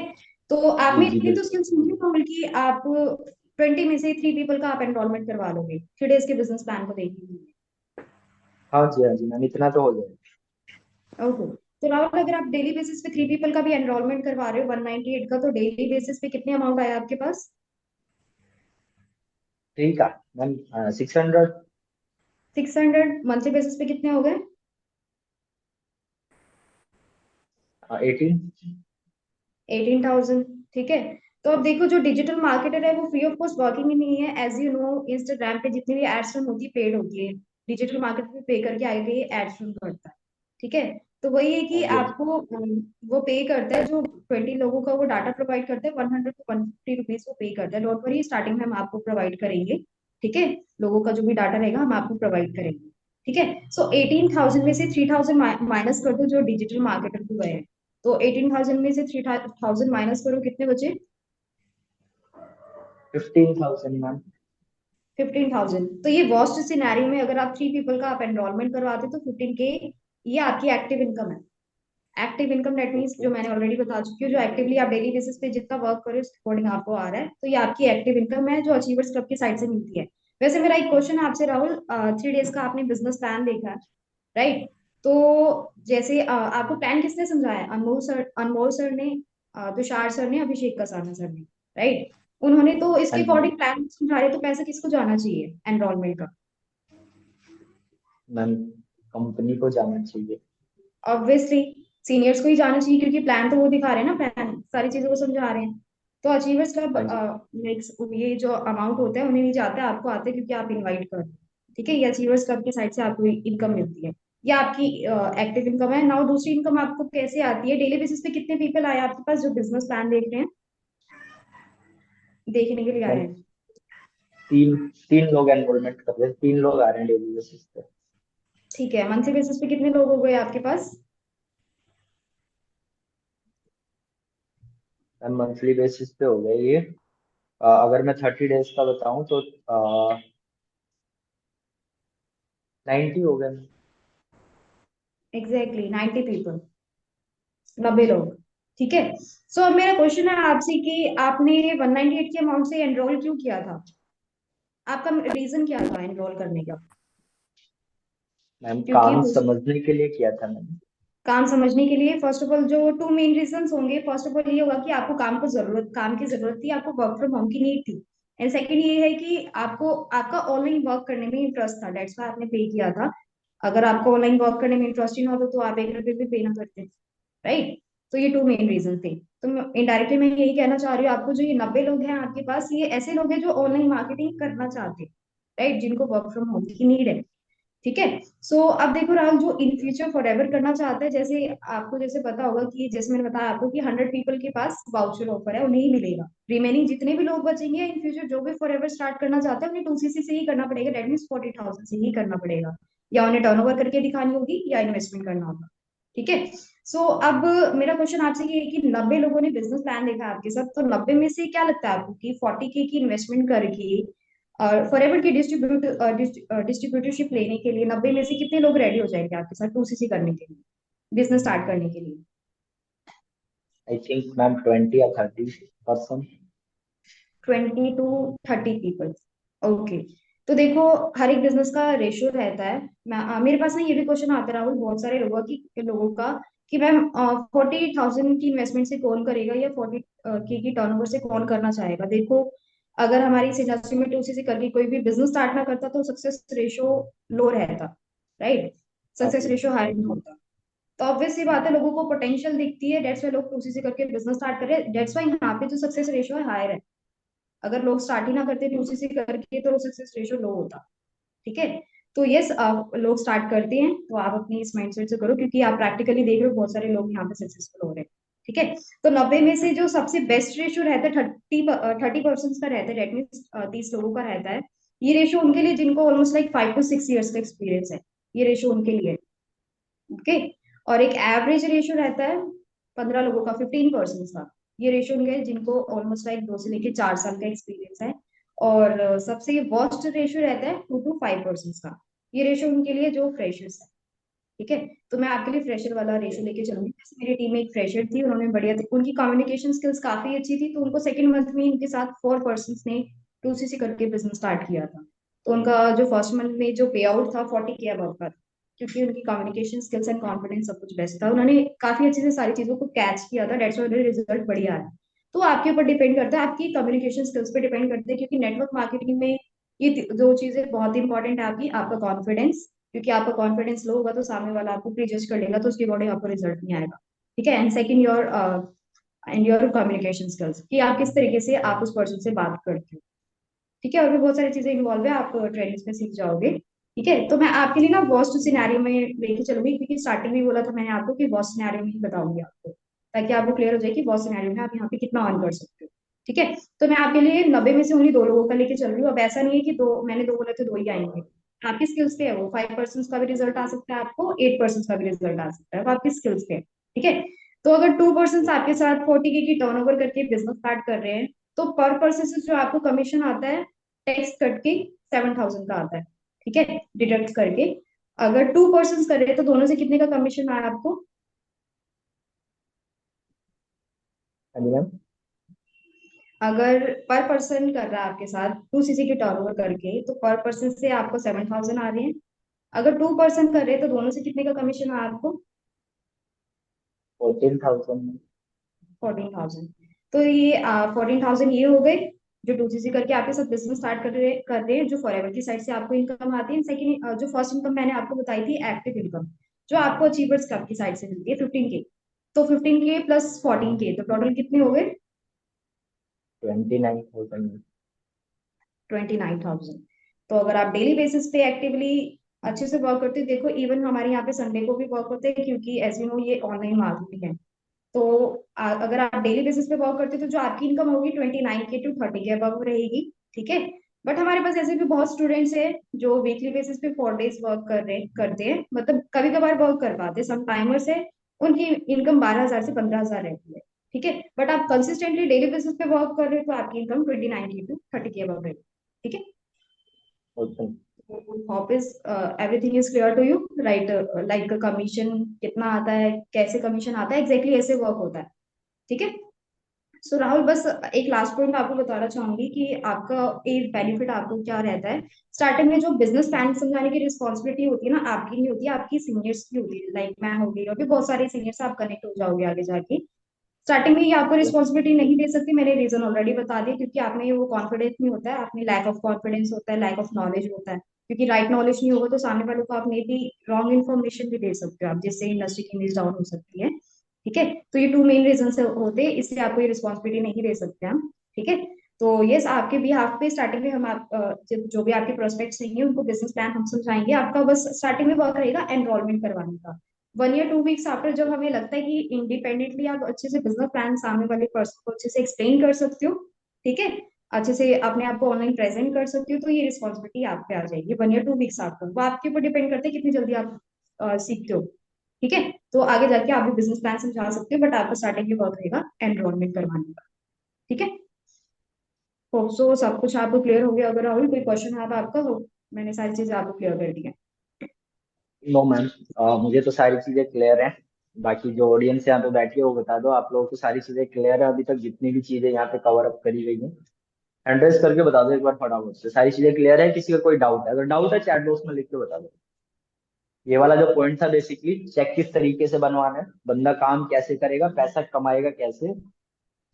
तो आप जी जी मेरी तो बिल्कुल। स्किल सुनिए राहुल, कि आप 20 में से 3 पीपल का आप एनरोलमेंट करवा लोगे 3 डेज के बिजनेस प्लान को देखने। हाँ जी मैम, इतना तो हो जाएगा। ओके। तो राहुल, अगर आप डेली बेसिस पे 3 पीपल का भी एनरोलमेंट करवा रहे हो 198 का, तो डेली बेसिस पे कितने अमाउंट आया आपके पास? ठीक है मैम, 600। 600 मंथली बेसिस पे कितने हो गए? 18। 18,000। ठीक है। तो अब देखो, जो डिजिटल मार्केटर है वो फ्री ऑफ कॉस्ट वर्किंग ही नहीं है। एज यू नो, इंस्टाग्राम पे जितनी भी एड्स रन होती है पेड होती है। डिजिटल मार्केटर पे पे करके आगे ये एड्स रन करता है। ठीक है। तो वही है हाँ कि जी हाँ जी। आपको वो पे करता है, जो 20 लोगों का वो डाटा प्रोवाइड करता है, 100 to 150 रुपीज वो पे करता है। डोंट वरी, स्टार्टिंग में हम आपको प्रोवाइड करेंगे। ठीक है, लोगों का जो भी डाटा रहेगा हम आपको प्रोवाइड करेंगे। ठीक है। सो 18,000 में से 3,000 माइनस कर दो जो डिजिटल मार्केटर को गए हैं। तो 18,000 में से 3,000 माइनस करो, कितने बचे? 15,000 मैम। 15,000। तो ये वर्स्ट सिनेरियो में अगर आप 3 पीपल का आप एनरोलमेंट करवाते तो 15K ये आपकी एक्टिव इनकम है। Active income that means, okay. जो मैंने ऑलरेडी बता चुकी हूँ, जो एक्टिवली आप डेली बेसिस पे जितना वर्क करो उसके अकॉर्डिंग आपको आ रहा है, तो ये आपकी एक्टिव इनकम है जो अचीवर्स क्लब की साइड से मिलती है। वैसे मेरा एक क्वेश्चन है आपसे राहुल, 3 डेज का आपने बिजनेस प्लान देखा है, राइट? तो जैसे आपको प्लान किसने समझाया? अनमोल सर ने, तुषार सर ने, अभिषेक कसाना सर ने, राइट? उन्होंने तो हाँ इसके जी अकॉर्डिंग प्लान समझा रहे, तो पैसा किसको जाना चाहिए एनरोलमेंट का? मैम, कंपनी को जाना चाहिए। ऑब्वियसली सीनियर्स को ही जाना चाहिए, क्योंकि प्लान तो वो दिखा रहे हैं ना, प्लान सारी चीजें वो समझा रहे हैं। तो अचीवर्स क्लब हाँ जी। ये जो अमाउंट होता है उन्हें नहीं जाता है, आपको आते हैं क्योंकि आप इनवाइट कर रहे हो। ठीक है, ये अचीवर्स क्लब की साइड से आपको इनकम मिलती है। ये आपकी एक्टिव इनकम है। नाउ दूसरी इनकम आपको कैसे आती है? डेली बेसिस पे कितने पीपल आए आपके पास जो बिजनेस प्लान देख रहे हैं, देखने के लिए आए मैम, हैं? तीन तीन लोग एनरोलमेंट कर रहे हैं, 3 लोग आ रहे हैं डेली बेसिस पे। ठीक है, मंथली बेसिस पे कितने लोग हो गए आपके पास? मैम मंथली बेसिस पे हो गए ये। अगर मैं 30 डेज का बताऊं तो 90 हो गए। एग्जैक्टली 90 पीपल, 90 लोग। ठीक है। सो अब मेरा क्वेश्चन है आपसे कि आपने 198 के अमाउंट से एनरोल क्यों किया था? आपका रीजन क्या था एनरोल करने का? मैम क्योंकि काम समझने के लिए किया था मैंने। काम समझने के लिए, फर्स्ट ऑफ ऑल जो 2 मेन रीजन होंगे, फर्स्ट ऑफ ऑल ये होगा कि आपको काम की जरूरत थी, आपको वर्क फ्रॉम होम की नीड थी। एंड सेकंड ये है कि आपको आपका ऑनलाइन वर्क करने में इंटरेस्ट था, डेट्स वाई आपने पे किया था। अगर आपको ऑनलाइन वर्क करने में इंटरेस्ट ही ना होता तो आप 1 रुपये भी पे ना करते, राइट। तो ये टू मेन रीजन थे। तो इनडायरेक्टली मैं यही कहना चाह रही हूँ आपको, जो ये 90 लोग हैं आपके पास, ये ऐसे लोग हैं जो ऑनलाइन मार्केटिंग करना चाहते हैं, राइट, जिनको वर्क फ्रॉम होम की नीड है। ठीक है। सो अब देखो राहुल, जो इन फ्यूचर फॉर एवर करना चाहता है, जैसे आपको जैसे पता होगा कि जैसे मैंने बताया आपको कि 100 पीपल के पास वाउचर ऑफर है, उन्हें ही मिलेगा। रिमेनिंग जितने भी लोग बचेंगे इन फ्यूचर जो भी फॉर एवर स्टार्ट करना चाहते हैं, उन्हें 2CC से ही करना पड़ेगा, दैट मीन्स 40,000 से ही करना पड़ेगा। या उन्हें टर्नओवर करके दिखानी होगी या इन्वेस्टमेंट करना होगा। ठीक है। सो अब मेरा क्वेश्चन आपसे ये है कि 90 लोगों ने बिजनेस प्लान देखा है आपके साथ, तो 90 में से क्या लगता है आपको कि 40K की इन्वेस्टमेंट करके और फॉरएवर की डिस्ट्रीब्यूटरशिप लेने के लिए 90 में से कितने लोग रेडी हो जाएंगे आपके साथ 2CC करने के लिए, बिजनेस स्टार्ट करने के लिए? आई थिंक मैम 20 या 30%। 20 to 30 पीपल। ओके। तो देखो, हर एक बिजनेस का रेशियो रहता है। मेरे पास ना ये भी क्वेश्चन आता है राहुल बहुत सारे लोगों का कि मैम 40,000 की इन्वेस्टमेंट से कौन करेगा या 40K की टर्नओवर से कौन करना चाहेगा। देखो, अगर हमारी इस इंडस्ट्री में 2CC करके कोई भी बिजनेस स्टार्ट ना करता तो सक्सेस रेशियो लो रहता, राइट, हाँ सक्सेस जी। रेशियो हाई नहीं होता। तो ऑब्वियस सी बात है, लोगों को पोटेंशियल दिखती है, डेट्स वाई लोग 2CC करके बिजनेस स्टार्ट कर रहे हैं, डेट्स वाई यहाँ पे जो सक्सेस रेशियो है हायर है। अगर लोग स्टार्ट ही ना करते 2CC करके तो सक्सेस रेशियो लो होता। ठीक है। तो यस, लोग स्टार्ट करते हैं, तो आप अपनी इस माइंडसेट से करो, क्योंकि आप प्रैक्टिकली देख रहे हो बहुत सारे लोग यहाँ पे सक्सेसफुल हो रहे हैं। ठीक है। तो 90 में से जो सबसे बेस्ट रेशियो रहता है 30% का रहता है, डेट मीन्स 30 लोगों का रहता है। ये रेशियो उनके लिए जिनको ऑलमोस्ट लाइक 5 to 6 years का एक्सपीरियंस है, ये रेशियो उनके लिए। ओके। और एक एवरेज रेशियो रहता है 15 लोगों का, 15% का। ये रेशियो उनके हैं जिनको ऑलमोस्ट लाइक 2 से लेके 4 साल का एक्सपीरियंस है। और सबसे वर्स्ट रेशियो रहता है 2 to 5% का। ये रेशियो उनके लिए जो फ्रेशर्स है। ठीक है। तो मैं आपके लिए फ्रेशर वाला रेशियो लेके चलूंगी। जैसे मेरी टीम में एक फ्रेशर थी, उन्होंने बढ़िया थी, उनकी कम्युनिकेशन स्किल्स काफी अच्छी थी, तो उनको सेकंड मंथ में उनके साथ 4 पर्सन ने 2CC करके बिजनेस स्टार्ट किया था। तो उनका जो फर्स्ट मंथ में जो पे आउट था 40K अबव का था, क्योंकि उनकी कम्युनिकेशन स्किल्स एंड कॉन्फिडेंस सब कुछ बेस्ट था, उन्होंने काफी अच्छे से सारी चीजों को कैच किया था, डेट्स व्हाई रिजल्ट बढ़िया है। तो आपके ऊपर डिपेंड करता है, आपकी कम्युनिकेशन स्किल्स पे डिपेंड करते हैं, क्योंकि नेटवर्क मार्केटिंग में ये दो चीजें बहुत इंपॉर्टेंट है, आपकी आपका कॉन्फिडेंस, क्योंकि आपका कॉन्फिडेंस लो होगा तो सामने वाला आपको प्री जज कर लेगा, तो उसके अकॉर्डिंग आपको रिजल्ट नहीं आएगा। ठीक है। And second your communication skills, कि आप किस तरीके से आप उस पर्सन से बात करते हो। ठीक है। और भी बहुत सारी चीजें इन्वॉल्व है, आप ट्रेनिंग्स में सीख जाओगे। ठीक है। तो मैं आपके लिए ना वर्स्ट सिनेरियो में लेके चलूंगी, क्योंकि स्टार्टिंग में बोला था मैंने आपको कि वर्स्ट सिनेरियो में ही बताऊंगी आपको, ताकि आपको क्लियर हो जाए कि वर्स्ट सिनेरियो में आप यहाँ पे कितना अर्न कर सकते हो। ठीक है। तो मैं आपके लिए 90 में से उन्हीं 2 लोगों का लेके चल रही हूँ। अब ऐसा नहीं है कि दो, मैंने दो बोला तो दो ही आएंगे। आपकी स्किल्स पे है, वो 5% का भी रिजल्ट आ सकता है, आपको 8% का भी रिजल्ट आ सकता है, वो आपकी स्किल्स पे है। ठीक है। तो अगर 2 पर्सन आपके साथ 40K की टर्नओवर करके बिजनेस स्टार्ट कर रहे हैं, तो पर पर्सन से जो आपको कमीशन आता है टैक्स कट के 7,000 का आता है। ठीक है, डिडक्ट करके। अगर 2 पर्सन कर रहे हैं तो दोनों से कितने का कमीशन आया आपको? हाँ जी मैम। अगर पर पर्सन कर रहा है आपके साथ 2CC की टर्नओवर करके, तो पर पर्सन से आपको 7,000 आ रहे हैं। अगर 2 पर्सन कर रहे हैं तो दोनों से कितने का कमीशन आया आपको? 14,000। 14,000। तो ये 14,000 ये हो गए जो 2CC करके आपके साथ बिजनेस स्टार्ट कर रहे हैं, जो फॉरएवर की साइड से आपको इनकम आती है। सेकंड, जो फर्स्ट इनकम मैंने आपको बताई थी एक्टिव इनकम, जो आपको अचीवर्स क्लब की साइड से मिलती है 15K। तो 15K प्लस 14K, तो टोटल कितने हो गए? 29,000। 29,000। तो अगर आप डेली बेसिस पे एक्टिवली अच्छे से वर्क करते हो, देखो इवन हमारे यहाँ पे संडे को भी वर्क होते हैं, क्योंकि एज यू नो ये ऑनलाइन मार्केटिंग है। तो अगर आप डेली बेसिस पे वर्क करते हो तो जो आपकी इनकम होगी 29K to 30K अबव रहेगी। ठीक है। बट हमारे पास ऐसे भी बहुत स्टूडेंट्स हैं जो वीकली बेसिस पे 4 डेज वर्क करते हैं, मतलब कभी कभार वर्क कर पाते हैं, सम टाइमर्स है, उनकी इनकम 12,000 से 15,000 रहती है। ठीक है। बट आप कंसिस्टेंटली डेली बेसिस पे वर्क कर रहे हो तो आपकी income 29K to 30K above रहेगी। ठीक है। Okay. Hope is everything is clear to you, right? Like commission कितना आता है, कैसे कमीशन आता है, एग्जैक्टली ऐसे वर्क होता है। ठीक है। सो राहुल, बस एक लास्ट पॉइंट आपको बताना चाहूंगी कि आपका एक बेनिफिट आपको क्या रहता है। स्टार्टिंग में जो बिजनेस प्लान समझाने की रिस्पॉन्सिबिलिटी होती है ना, आपकी नहीं होती है, आपकी सीनियर्स की होती है, लाइक मैं हो गई और भी बहुत सारे सीनियर्स, आप कनेक्ट हो जाओगे आगे जाके। स्टार्टिंग में ये आपको रिस्पॉन्सिबिलिटी नहीं दे सकती, मैंने रीजन ऑलरेडी बता दिया, क्योंकि आप में वो कॉन्फिडेंस नहीं होता है, आप में लैक ऑफ कॉन्फिडेंस होता है, लैक ऑफ नॉलेज होता है, क्योंकि राइट नॉलेज नहीं होगा तो सामने वाले को आप मे भी रॉन्ग इन्फॉर्मेशन भी दे सकते हो आप, जिससे इंडस्ट्री की इमेज डाउन हो सकती है। ठीक है, तो ये टू मेन रीजन से होते हैं, इसलिए आपको ये रिस्पॉन्सिबिलिटी नहीं दे सकते हम। ठीक है, तो यस, आपके बिहाफ पे स्टार्टिंग में हम आप जो भी आपके प्रोस्पेक्ट्स रहेंगे उनको बिजनेस प्लान हम समझाएंगे, आपका बस स्टार्टिंग में वर्क रहेगा एनरोलमेंट करवाने का। 1 या 2 वीक्स आफ्टर जब हमें लगता है कि इंडिपेंडेंटली आप अच्छे से बिजनेस प्लान सामने वाले पर्सन को अच्छे से एक्सप्लेन कर सकते हो, ठीक है, अच्छे से अपने आप को ऑनलाइन प्रेजेंट कर सकते हो, तो ये रिस्पॉन्सिबिलिटी आप पे आ जाएगी 1 या 2 वीक्स आफ्टर। वो आपके ऊपर डिपेंड करते हैं कितनी जल्दी आप सीखते हो। ठीक है, तो आगे जाके आप भी बिजनेस प्लान समझा सकते हो, बट आपका स्टार्टिंग में वर्क रहेगा एनरोलमेंट करवाने का। ठीक है, होप सो सब कुछ आपको क्लियर हो गया। अगर राहुल कोई क्वेश्चन है आपका, हो मैंने सारी चीजें आपको क्लियर कर दी है। नो मैम, मुझे तो सारी चीजें क्लियर हैं। बाकी जो ऑडियंस यहाँ पे बैठी है वो बता दो, आप लोगों को सारी चीजें क्लियर है अभी तक जितनी भी चीजें यहाँ पे कवर अप करी गई हैं? एड्रेस करके बता दो एक बार फटाफट से, सारी चीजें क्लियर है? किसी का कोई डाउट है? अगर डाउट है चैट बॉक्स में लिख के बता दो। ये वाला जो पॉइंट था बेसिकली चेक किस तरीके से बनवाना है, बंदा काम कैसे करेगा, पैसा कमाएगा कैसे,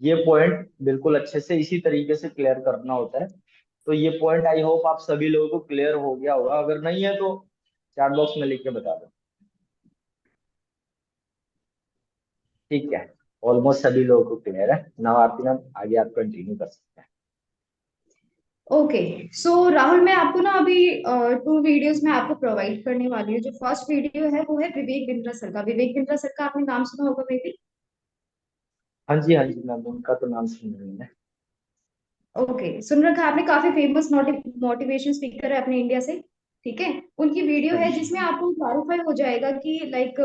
ये पॉइंट बिल्कुल अच्छे से इसी तरीके से क्लियर करना होता है। तो ये पॉइंट आई होप आप सभी लोगों को क्लियर हो गया होगा, अगर नहीं है तो चैट बॉक्स में लिख के बता दो। ठीक है, ऑलमोस्ट सभी लोगों को क्लियर है ना? आप ना आगे आप कंटिन्यू कर सकते हैं। ओके, सो राहुल मैं आपको ना अभी 2 वीडियोस में आपको प्रोवाइड करने वाली हूँ। जो फर्स्ट वीडियो है वो है विवेक बिंद्रा सर का। विवेक बिंद्रा सर का आपने नाम सुना होगा मे बी। हाँ जी, हाँ जी मैम, उनका तो नाम सुन रही है। ओके, सुन रखा है आपने, काफी फेमस मोटिवेशन स्पीकर है अपने इंडिया से। ठीक है, उनकी वीडियो हाँ है जी। जिसमें आपको क्लैरिफाई हो जाएगा कि लाइक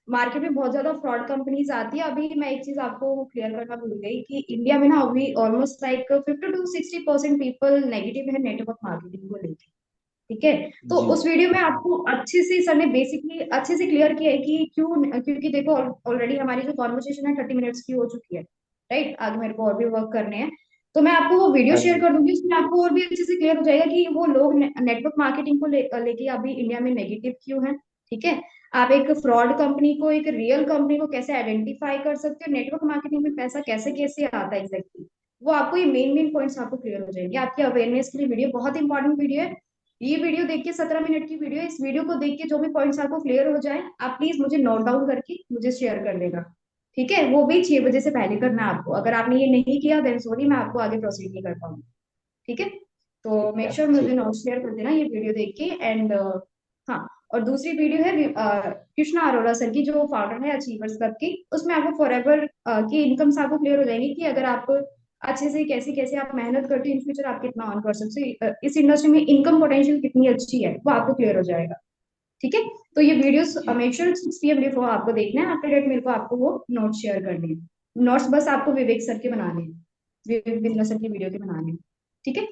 मार्केट में बहुत ज्यादा फ्रॉड कंपनीज आती है। अभी मैं एक चीज आपको क्लियर करना भूल गई कि इंडिया में ना अभी almost like 50 to 60% people negative है नेटवर्क मार्केटिंग को लेकर। ठीक है, तो जी। उस वीडियो में आपको अच्छे से सर ने बेसिकली अच्छे से क्लियर किया है कि क्यों, क्योंकि देखो ऑलरेडी हमारी जो कॉन्वर्सेशन है 30 मिनट्स की हो चुकी है, राइट, आगे मेरे को और भी वर्क करने हैं। तो मैं आपको वो वीडियो हाँ शेयर जी। कर दूंगी, उसमें आपको और भी अच्छे से क्लियर हो जाएगा कि वो लोग नेटवर्क मार्केटिंग को लेके अभी इंडिया में नेगेटिव क्यों है। ठीक है, आप एक फ्रॉड कंपनी को एक रियल कंपनी को कैसे आइडेंटिफाई कर सकते हो, नेटवर्क मार्केटिंग में पैसा कैसे कैसे आता है एग्जैक्टली, वो आपको ये मेन मेन पॉइंट्स आपको क्लियर हो जाएंगे। आपकी अवेयरनेस के लिए वीडियो बहुत इंपॉर्टेंट वीडियो है। ये वीडियो देख के 17 मिनट की वीडियो है, इस वीडियो को देख के जो भी पॉइंट्स आपको क्लियर हो जाए आप प्लीज मुझे नोट डाउन करके मुझे शेयर कर देगा। ठीक है, वो भी 6 बजे से पहले करना है आपको। अगर आपने ये नहीं किया देन सॉरी, मैं आपको आगे प्रोसीड नहीं कर पाऊंगी। ठीक है, तो ठीक मेक है। श्योर मुझे ठीक है। नोट शेयर कर देना ये वीडियो देख के। एंड हाँ, और दूसरी वीडियो है कृष्णा अरोड़ा सर की, जो फाउंडर है अचीवर्स क्लब की। उसमें आपको फॉरएवर की इनकम आपको क्लियर हो जाएंगी कि अगर आप अच्छे से कैसे कैसे आप मेहनत करते हो इन फ्यूचर आप कितना अर्न कर सकते हो, इस इंडस्ट्री में इनकम पोटेंशियल कितनी अच्छी है वो आपको क्लियर हो जाएगा। ठीक है, तो ये वीडियोस जी। मेक श्योर 6 PM बिफोर आपको देखना है। आफ्टर डेट मेरे को आपको वो नोट शेयर करने हैं। नोट्स बस आपको विवेक सर के बनाने हैं, विवेक बिंद्रा सर की वीडियो के बनाने हैं। ठीक है,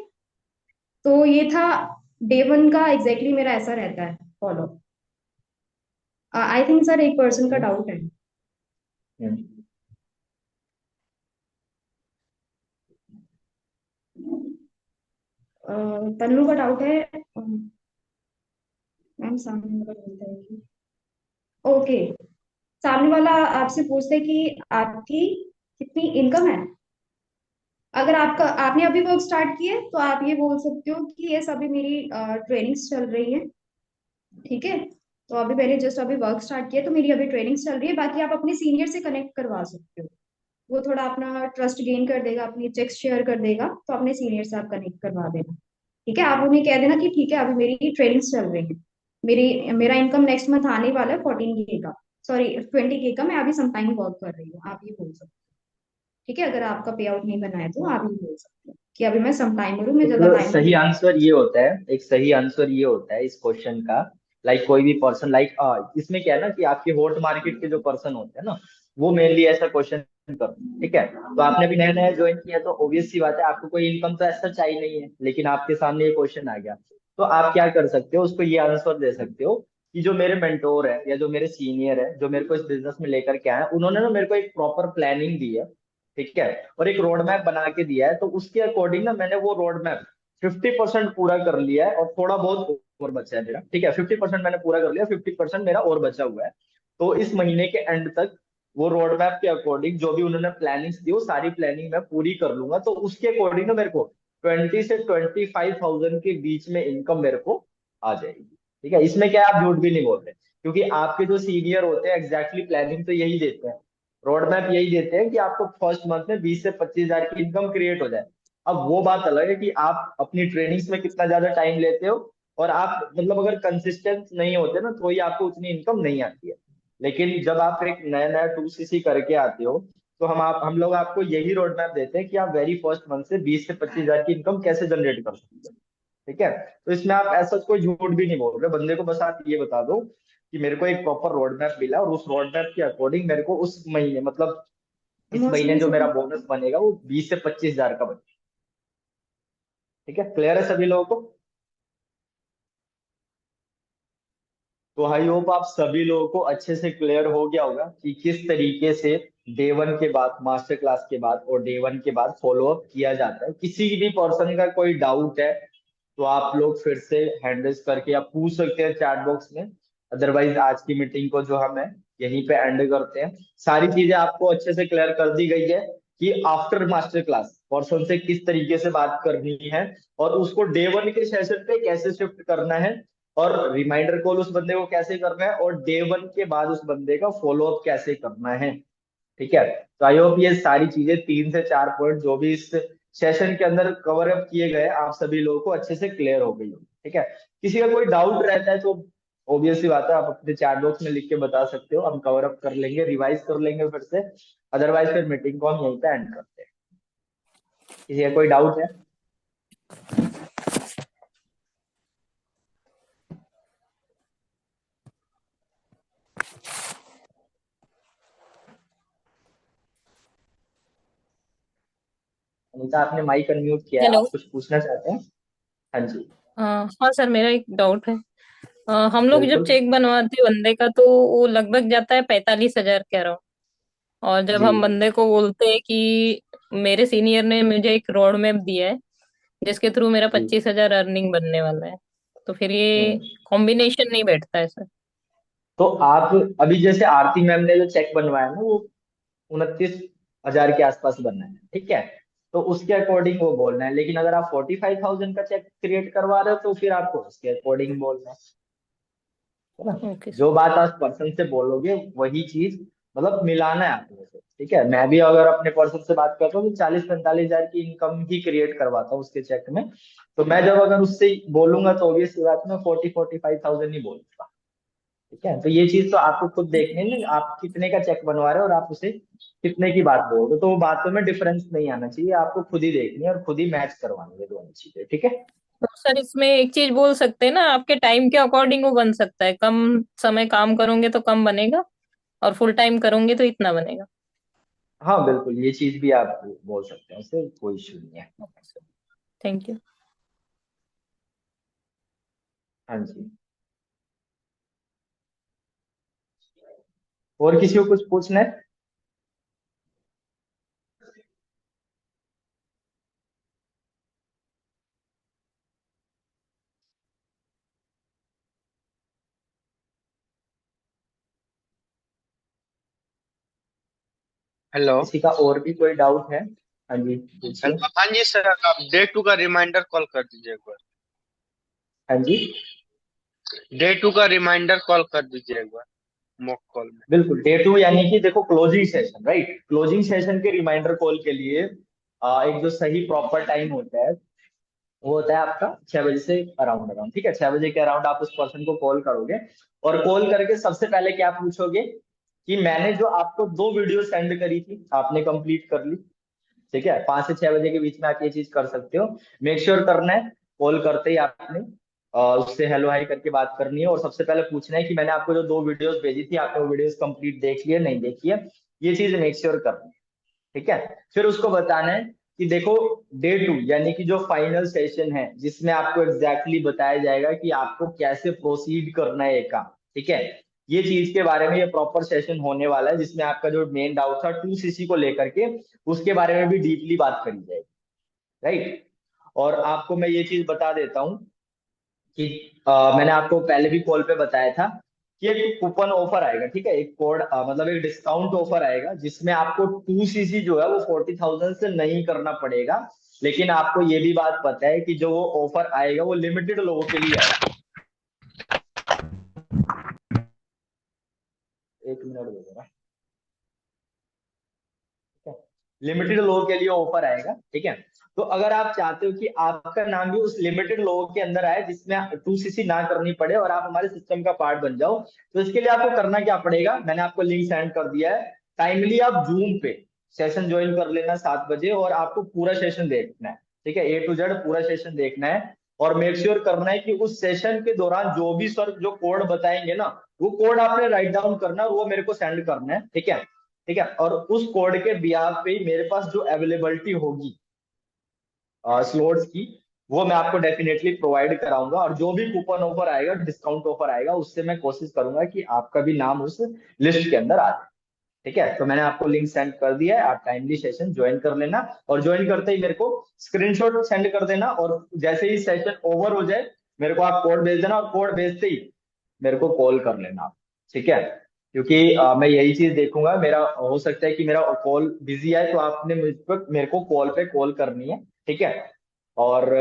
तो ये था डे 1 का एग्जैक्टली मेरा ऐसा रहता है फॉलो। आई थिंक सर एक पर्सन का हम्म, डाउट है। हम्म। तन्नू का डाउट है। मैम सामने वाला बोलता है कि ओके, सामने वाला आपसे पूछता है कि आपकी कितनी इनकम है। अगर आपका आपने अभी वर्क स्टार्ट किया है तो आप ये बोल सकते हो कि ये सभी मेरी ट्रेनिंग्स चल रही है। ठीक है, तो अभी मैंने जस्ट अभी वर्क स्टार्ट किया तो मेरी अभी ट्रेनिंग्स चल रही है। बाकी आप अपने सीनियर से कनेक्ट करवा सकते हो, वो थोड़ा अपना ट्रस्ट गेन कर देगा, अपनी चेक्स शेयर कर देगा, तो अपने सीनियर से आप कनेक्ट करवा देना। ठीक है, आप उन्हें कह देना कि ठीक है अभी मेरी ट्रेनिंग्स चल रही है, मेरा इनकम नेक्स्ट मंथ आने वाला है 14K का, सॉरी 20K का, मैं अभी सम टाइम वर्क कर रही हूँ, आप ये बोल सकते हो। ठीक है, अगर आपका पे आउट नहीं बना है तो आप ये बोल सकते हो कि अभी मैं सम टाइम करूँ, मैं एक ज्यादा टाइम सही नहीं। आंसर ये होता है, एक सही आंसर ये होता है इस क्वेश्चन का। लाइक कोई भी पर्सन, लाइक इसमें क्या है ना कि आपके हॉट मार्केट के जो पर्सन होते हैं ना, वो मेनली ऐसा क्वेश्चन करते हैं। ठीक है, तो आपने भी नया नया ज्वाइन किया तो ऑब्वियस सी बात है आपको कोई इनकम तो ऐसा चाहिए नहीं है, लेकिन आपके सामने ये क्वेश्चन आ गया, तो आप क्या कर सकते हो, उसको ये आंसर दे सकते हो कि जो मेरे मेंटोर है या जो मेरे सीनियर है जो मेरे को इस बिजनेस में लेकर के आए हैं, उन्होंने ना मेरे को एक प्रॉपर प्लानिंग दी है। ठीक है, और एक रोड मैप बना के दिया है, तो उसके अकॉर्डिंग ना मैंने वो रोड मैप 50% पूरा कर लिया है और थोड़ा बहुत और बचा है मेरा। ठीक है, 50% मैंने पूरा कर लिया, 50% मेरा और बचा हुआ है। तो इस महीने के एंड तक वो रोड मैप के अकॉर्डिंग जो भी उन्होंने प्लानिंग्स दी वो सारी प्लानिंग मैं पूरी कर लूंगा, तो उसके अकॉर्डिंग ना मेरे को 20 से 25,000 के बीच में इनकम मेरे को आ जाएगी। ठीक है, इसमें क्या है, आप झूठ भी नहीं बोल रहे, क्योंकि आपके जो सीनियर होते हैं एग्जैक्टली प्लानिंग तो यही देते हैं, रोड मैप यही देते हैं कि आपको फर्स्ट मंथ में 20 से 25 हजार की इनकम क्रिएट हो जाए। अब वो बात अलग है कि आप अपनी ट्रेनिंग्स में कितना ज्यादा टाइम लेते हो, और आप मतलब अगर कंसिस्टेंट नहीं होते ना तो ही आपको उतनी इनकम नहीं आती है। लेकिन जब आप एक नया नया 2cc करके आते हो, तो हम लोग आपको यही रोड मैप देते हैं कि आप वेरी फर्स्ट मंथ से 20 से 25 हजार की इनकम कैसे जनरेट कर सकते हो। ठीक है, तो इसमें आप ऐसा कोई झूठ भी नहीं बोल रहे बंदे को, बस आप ये बता दो कि मेरे को एक प्रॉपर रोड मैप मिला और उस रोड मैप के अकॉर्डिंग मेरे को उस महीने मतलब इस महीने मौसमी जो से मेरा बोनस बनेगा वो 20 से 25 हजार का बनेगा। ठीक है, क्लियर है सभी लोगों को? तो आई होप आप सभी लोगों को अच्छे से क्लियर हो गया होगा कि किस तरीके से डे 1 के बाद, मास्टर क्लास के बाद और डे 1 के बाद फॉलो अप किया जाता है। किसी भी पर्सन का कोई डाउट है तो आप लोग फिर से हैंड रेज करके आप पूछ सकते हैं चैट बॉक्स में। अदरवाइज आज की मीटिंग को जो हम है यहीं पे एंड करते हैं। सारी चीजें आपको अच्छे से क्लियर कर दी गई है कि आफ्टर मास्टर क्लास पर्सन से किस तरीके से बात करनी है, और उसको डे 1 के सेशन पे कैसे शिफ्ट करना है, और रिमाइंडर कॉल उस बंदे को कैसे करना है, और डे 1 के बाद उस बंदे का फॉलो अप कैसे करना है। ठीक है, तो आई होप ये सारी चीजें 3 से 4 पॉइंट जो भी इस सेशन के अंदर कवर अप किए गए आप सभी लोगों को अच्छे से क्लियर हो गई हो। ठीक है, किसी का कोई डाउट रहता है तो ऑब्वियस सी बात है, आप अपने चैट बॉक्स में लिख के बता सकते हो, हम कवर अप कर लेंगे, रिवाइज कर लेंगे फिर से। अदरवाइज फिर मीटिंग को हम यहीं पे एंड करते हैं। किसी का कोई डाउट है? अनीता आपने माइक अनम्यूट किया है, हेलो। आप कुछ पूछना चाहते हैं? हाँ जी। हाँ सर, मेरा एक डाउट है। हम लोग जब बिल्कुल। चेक बनवाते हैं बंदे का तो वो लगभग जाता है 45,000 कह रहा हूँ। और जब जी। हम बंदे को बोलते हैं कि मेरे सीनियर ने मुझे एक रोड मैप दिया है जिसके थ्रू मेरा जी। 25,000 अर्निंग बनने वाला है, तो फिर ये हम्म। कॉम्बिनेशन नहीं बैठता है सर। तो आप अभी जैसे आरती मैम ने जो चेक बनवाया ना वो 29 हजार के आसपास बनना है, ठीक है, तो उसके अकॉर्डिंग वो बोलना है। लेकिन अगर आप 45,000 का चेक क्रिएट करवा रहे हो तो फिर आपको उसके अकॉर्डिंग बोलना है ना। Okay sir. जो बात आप पर्सन से बोलोगे वही चीज मतलब मिलाना है आपको से। ठीक है, मैं भी अगर अपने पर्सन से बात करता हूँ तो 40-45 हजार की इनकम ही क्रिएट करवाता हूँ उसके चेक में। तो मैं जब अगर उससे बोलूंगा तो ऑब्वियस बात मैं 40-45,000 ही बोलूंगा। ठीक है, तो ये चीज तो आपको खुद देखनी है ना, आप कितने का चेक बनवा रहे हो और आप उसे कितने की बात बोल रहे हो, तो वो बातों में डिफरेंस नहीं आना चाहिए, आपको खुद ही देखनी है और खुद ही मैच करवानी है दोनों चीजें। ठीक है। तो सर इसमें एक चीज बोल सकते हैं ना, आपके टाइम के अकॉर्डिंग वो बन सकता है। कम समय काम करोगे तो कम बनेगा, और फुल टाइम करोगे तो इतना बनेगा। हाँ बिल्कुल, ये चीज भी आप बोल सकते हैं, उससे कोई इश्यू नहीं है। Okay sir, thank you. हाँ जी। और किसी को कुछ पूछना है? हेलो। किसी का और भी कोई डाउट है? हाँ जी पूछिए। हेलो, हाँ जी सर, आप डे 2 का रिमाइंडर कॉल कर दीजिए एक बार। हाँ जी। डे 2 का रिमाइंडर कॉल कर दीजिए एक बार, मॉक कॉल में। बिल्कुल, डे 2 यानी कि देखो closing session, right, closing session के रिमाइंडर कॉल के लिए एक जो सही प्रॉपर टाइम होता है वो होता है आपका 6 बजे से अराउंड अराउंड। ठीक है, 6 बजे के अराउंड आप उस पर्सन को कॉल करोगे, और कॉल करके सबसे पहले क्या पूछोगे कि मैंने जो आपको 2 वीडियो सेंड करी थी आपने कंप्लीट कर ली। ठीक है, 5 से 6 बजे के बीच में आप ये चीज कर सकते हो। मेक श्योर करना है कॉल करते ही आपने उससे हेलो हाई करके बात करनी है, और सबसे पहले पूछना है कि मैंने आपको जो 2 वीडियोस भेजी थी आपने वो वीडियोस कंप्लीट देख लिया नहीं देखी है, ये चीज मेक श्योर करनी है। ठीक है, फिर उसको बताना है कि देखो डे 2 यानी कि जो फाइनल सेशन है जिसमें आपको एग्जैक्टली बताया जाएगा कि आपको कैसे प्रोसीड करना है ये काम। ठीक है, ये चीज के बारे में ये प्रॉपर सेशन होने वाला है जिसमें आपका जो मेन डाउट था 2cc को लेकर के उसके बारे में भी डीपली बात करी जाएगी। राइट, और आपको मैं ये चीज बता देता हूँ कि मैंने आपको पहले भी कॉल पे बताया था कि एक कूपन ऑफर आएगा, ठीक है, एक कोड मतलब एक डिस्काउंट ऑफर आएगा जिसमें आपको 2cc जो है वो 40,000 से नहीं करना पड़ेगा। लेकिन आपको ये भी बात पता है कि जो वो ऑफर आएगा वो लिमिटेड लोगों के लिए आएगा। एक मिनट दे देना, लिमिटेड लोगों के लिए ऑफर आएगा, ठीक है। तो अगर आप चाहते हो कि आपका नाम भी उस लिमिटेड लोगों के अंदर आए जिसमें 2cc ना करनी पड़े और आप हमारे सिस्टम का पार्ट बन जाओ, तो इसके लिए आपको करना क्या पड़ेगा, मैंने आपको लिंक सेंड कर दिया है। टाइमली आप जूम पे सेशन ज्वाइन कर लेना 7 बजे, और आपको पूरा सेशन देखना है, ठीक है, A to Z पूरा सेशन देखना है। और मेक श्योर करना है कि उस सेशन के दौरान जो भी सर जो कोड बताएंगे ना, वो कोड आपने राइट डाउन करना है और वो मेरे को सेंड करना है, ठीक है। ठीक है, और उस कोड के बिहाफ पे ही मेरे पास जो अवेलेबिलिटी होगी स्लॉट्स की, वो मैं आपको डेफिनेटली प्रोवाइड कराऊंगा। और जो भी कूपन ऑफर आएगा, डिस्काउंट ऑफर आएगा, उससे मैं कोशिश करूंगा कि आपका भी नाम उस लिस्ट के अंदर आ जाए, ठीक है। तो मैंने आपको लिंक सेंड कर दिया है, आप टाइमली सेशन ज्वाइन कर लेना, और ज्वाइन करते ही मेरे को स्क्रीनशॉट सेंड कर देना, और जैसे ही सेशन ओवर हो जाए मेरे को आप कोड भेज देना, और कोड भेजते ही मेरे को कॉल कर लेना आप, ठीक है। क्योंकि मैं यही चीज देखूंगा, मेरा हो सकता है कि मेरा कॉल बिजी है, तो आपने मुझ पर मेरे को कॉल पे कॉल करनी है, ठीक है। और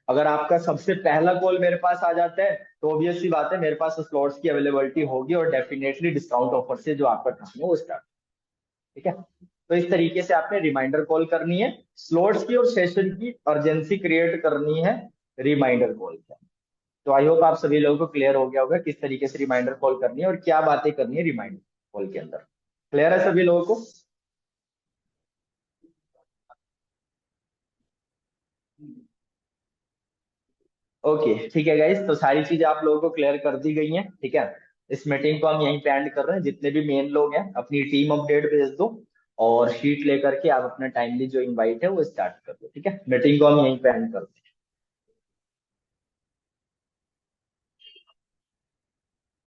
अगर आपका सबसे पहला कॉल मेरे पास आ जाता है तो ऑब्वियस सी बात है मेरे पास स्लॉट्स की अवेलेबिलिटी होगी, और डेफिनेटली डिस्काउंट ऑफर से जो आपका काम है वो स्टार्ट, ठीक है। तो इस तरीके से आपने रिमाइंडर कॉल करनी है, स्लॉट्स की और सेशन की अर्जेंसी क्रिएट करनी है रिमाइंडर कॉल की। तो आई होप आप सभी लोगों को क्लियर हो गया होगा किस तरीके से रिमाइंडर कॉल करनी है और क्या बातें करनी है रिमाइंडर कॉल के अंदर। क्लियर है सभी लोगों को? ओके, ठीक है गाइस, तो सारी चीजें आप लोगों को क्लियर कर दी गई हैं, ठीक है। इस मीटिंग को हम यहीं पे एंड कर रहे हैं। जितने भी मेन लोग हैं अपनी टीम अपडेट भेज दो, और शीट लेकर के आप अपना टाइमली जो इनवाइट है वो स्टार्ट कर दो, ठीक है। मीटिंग को हम यहीं पे एंड कर दो।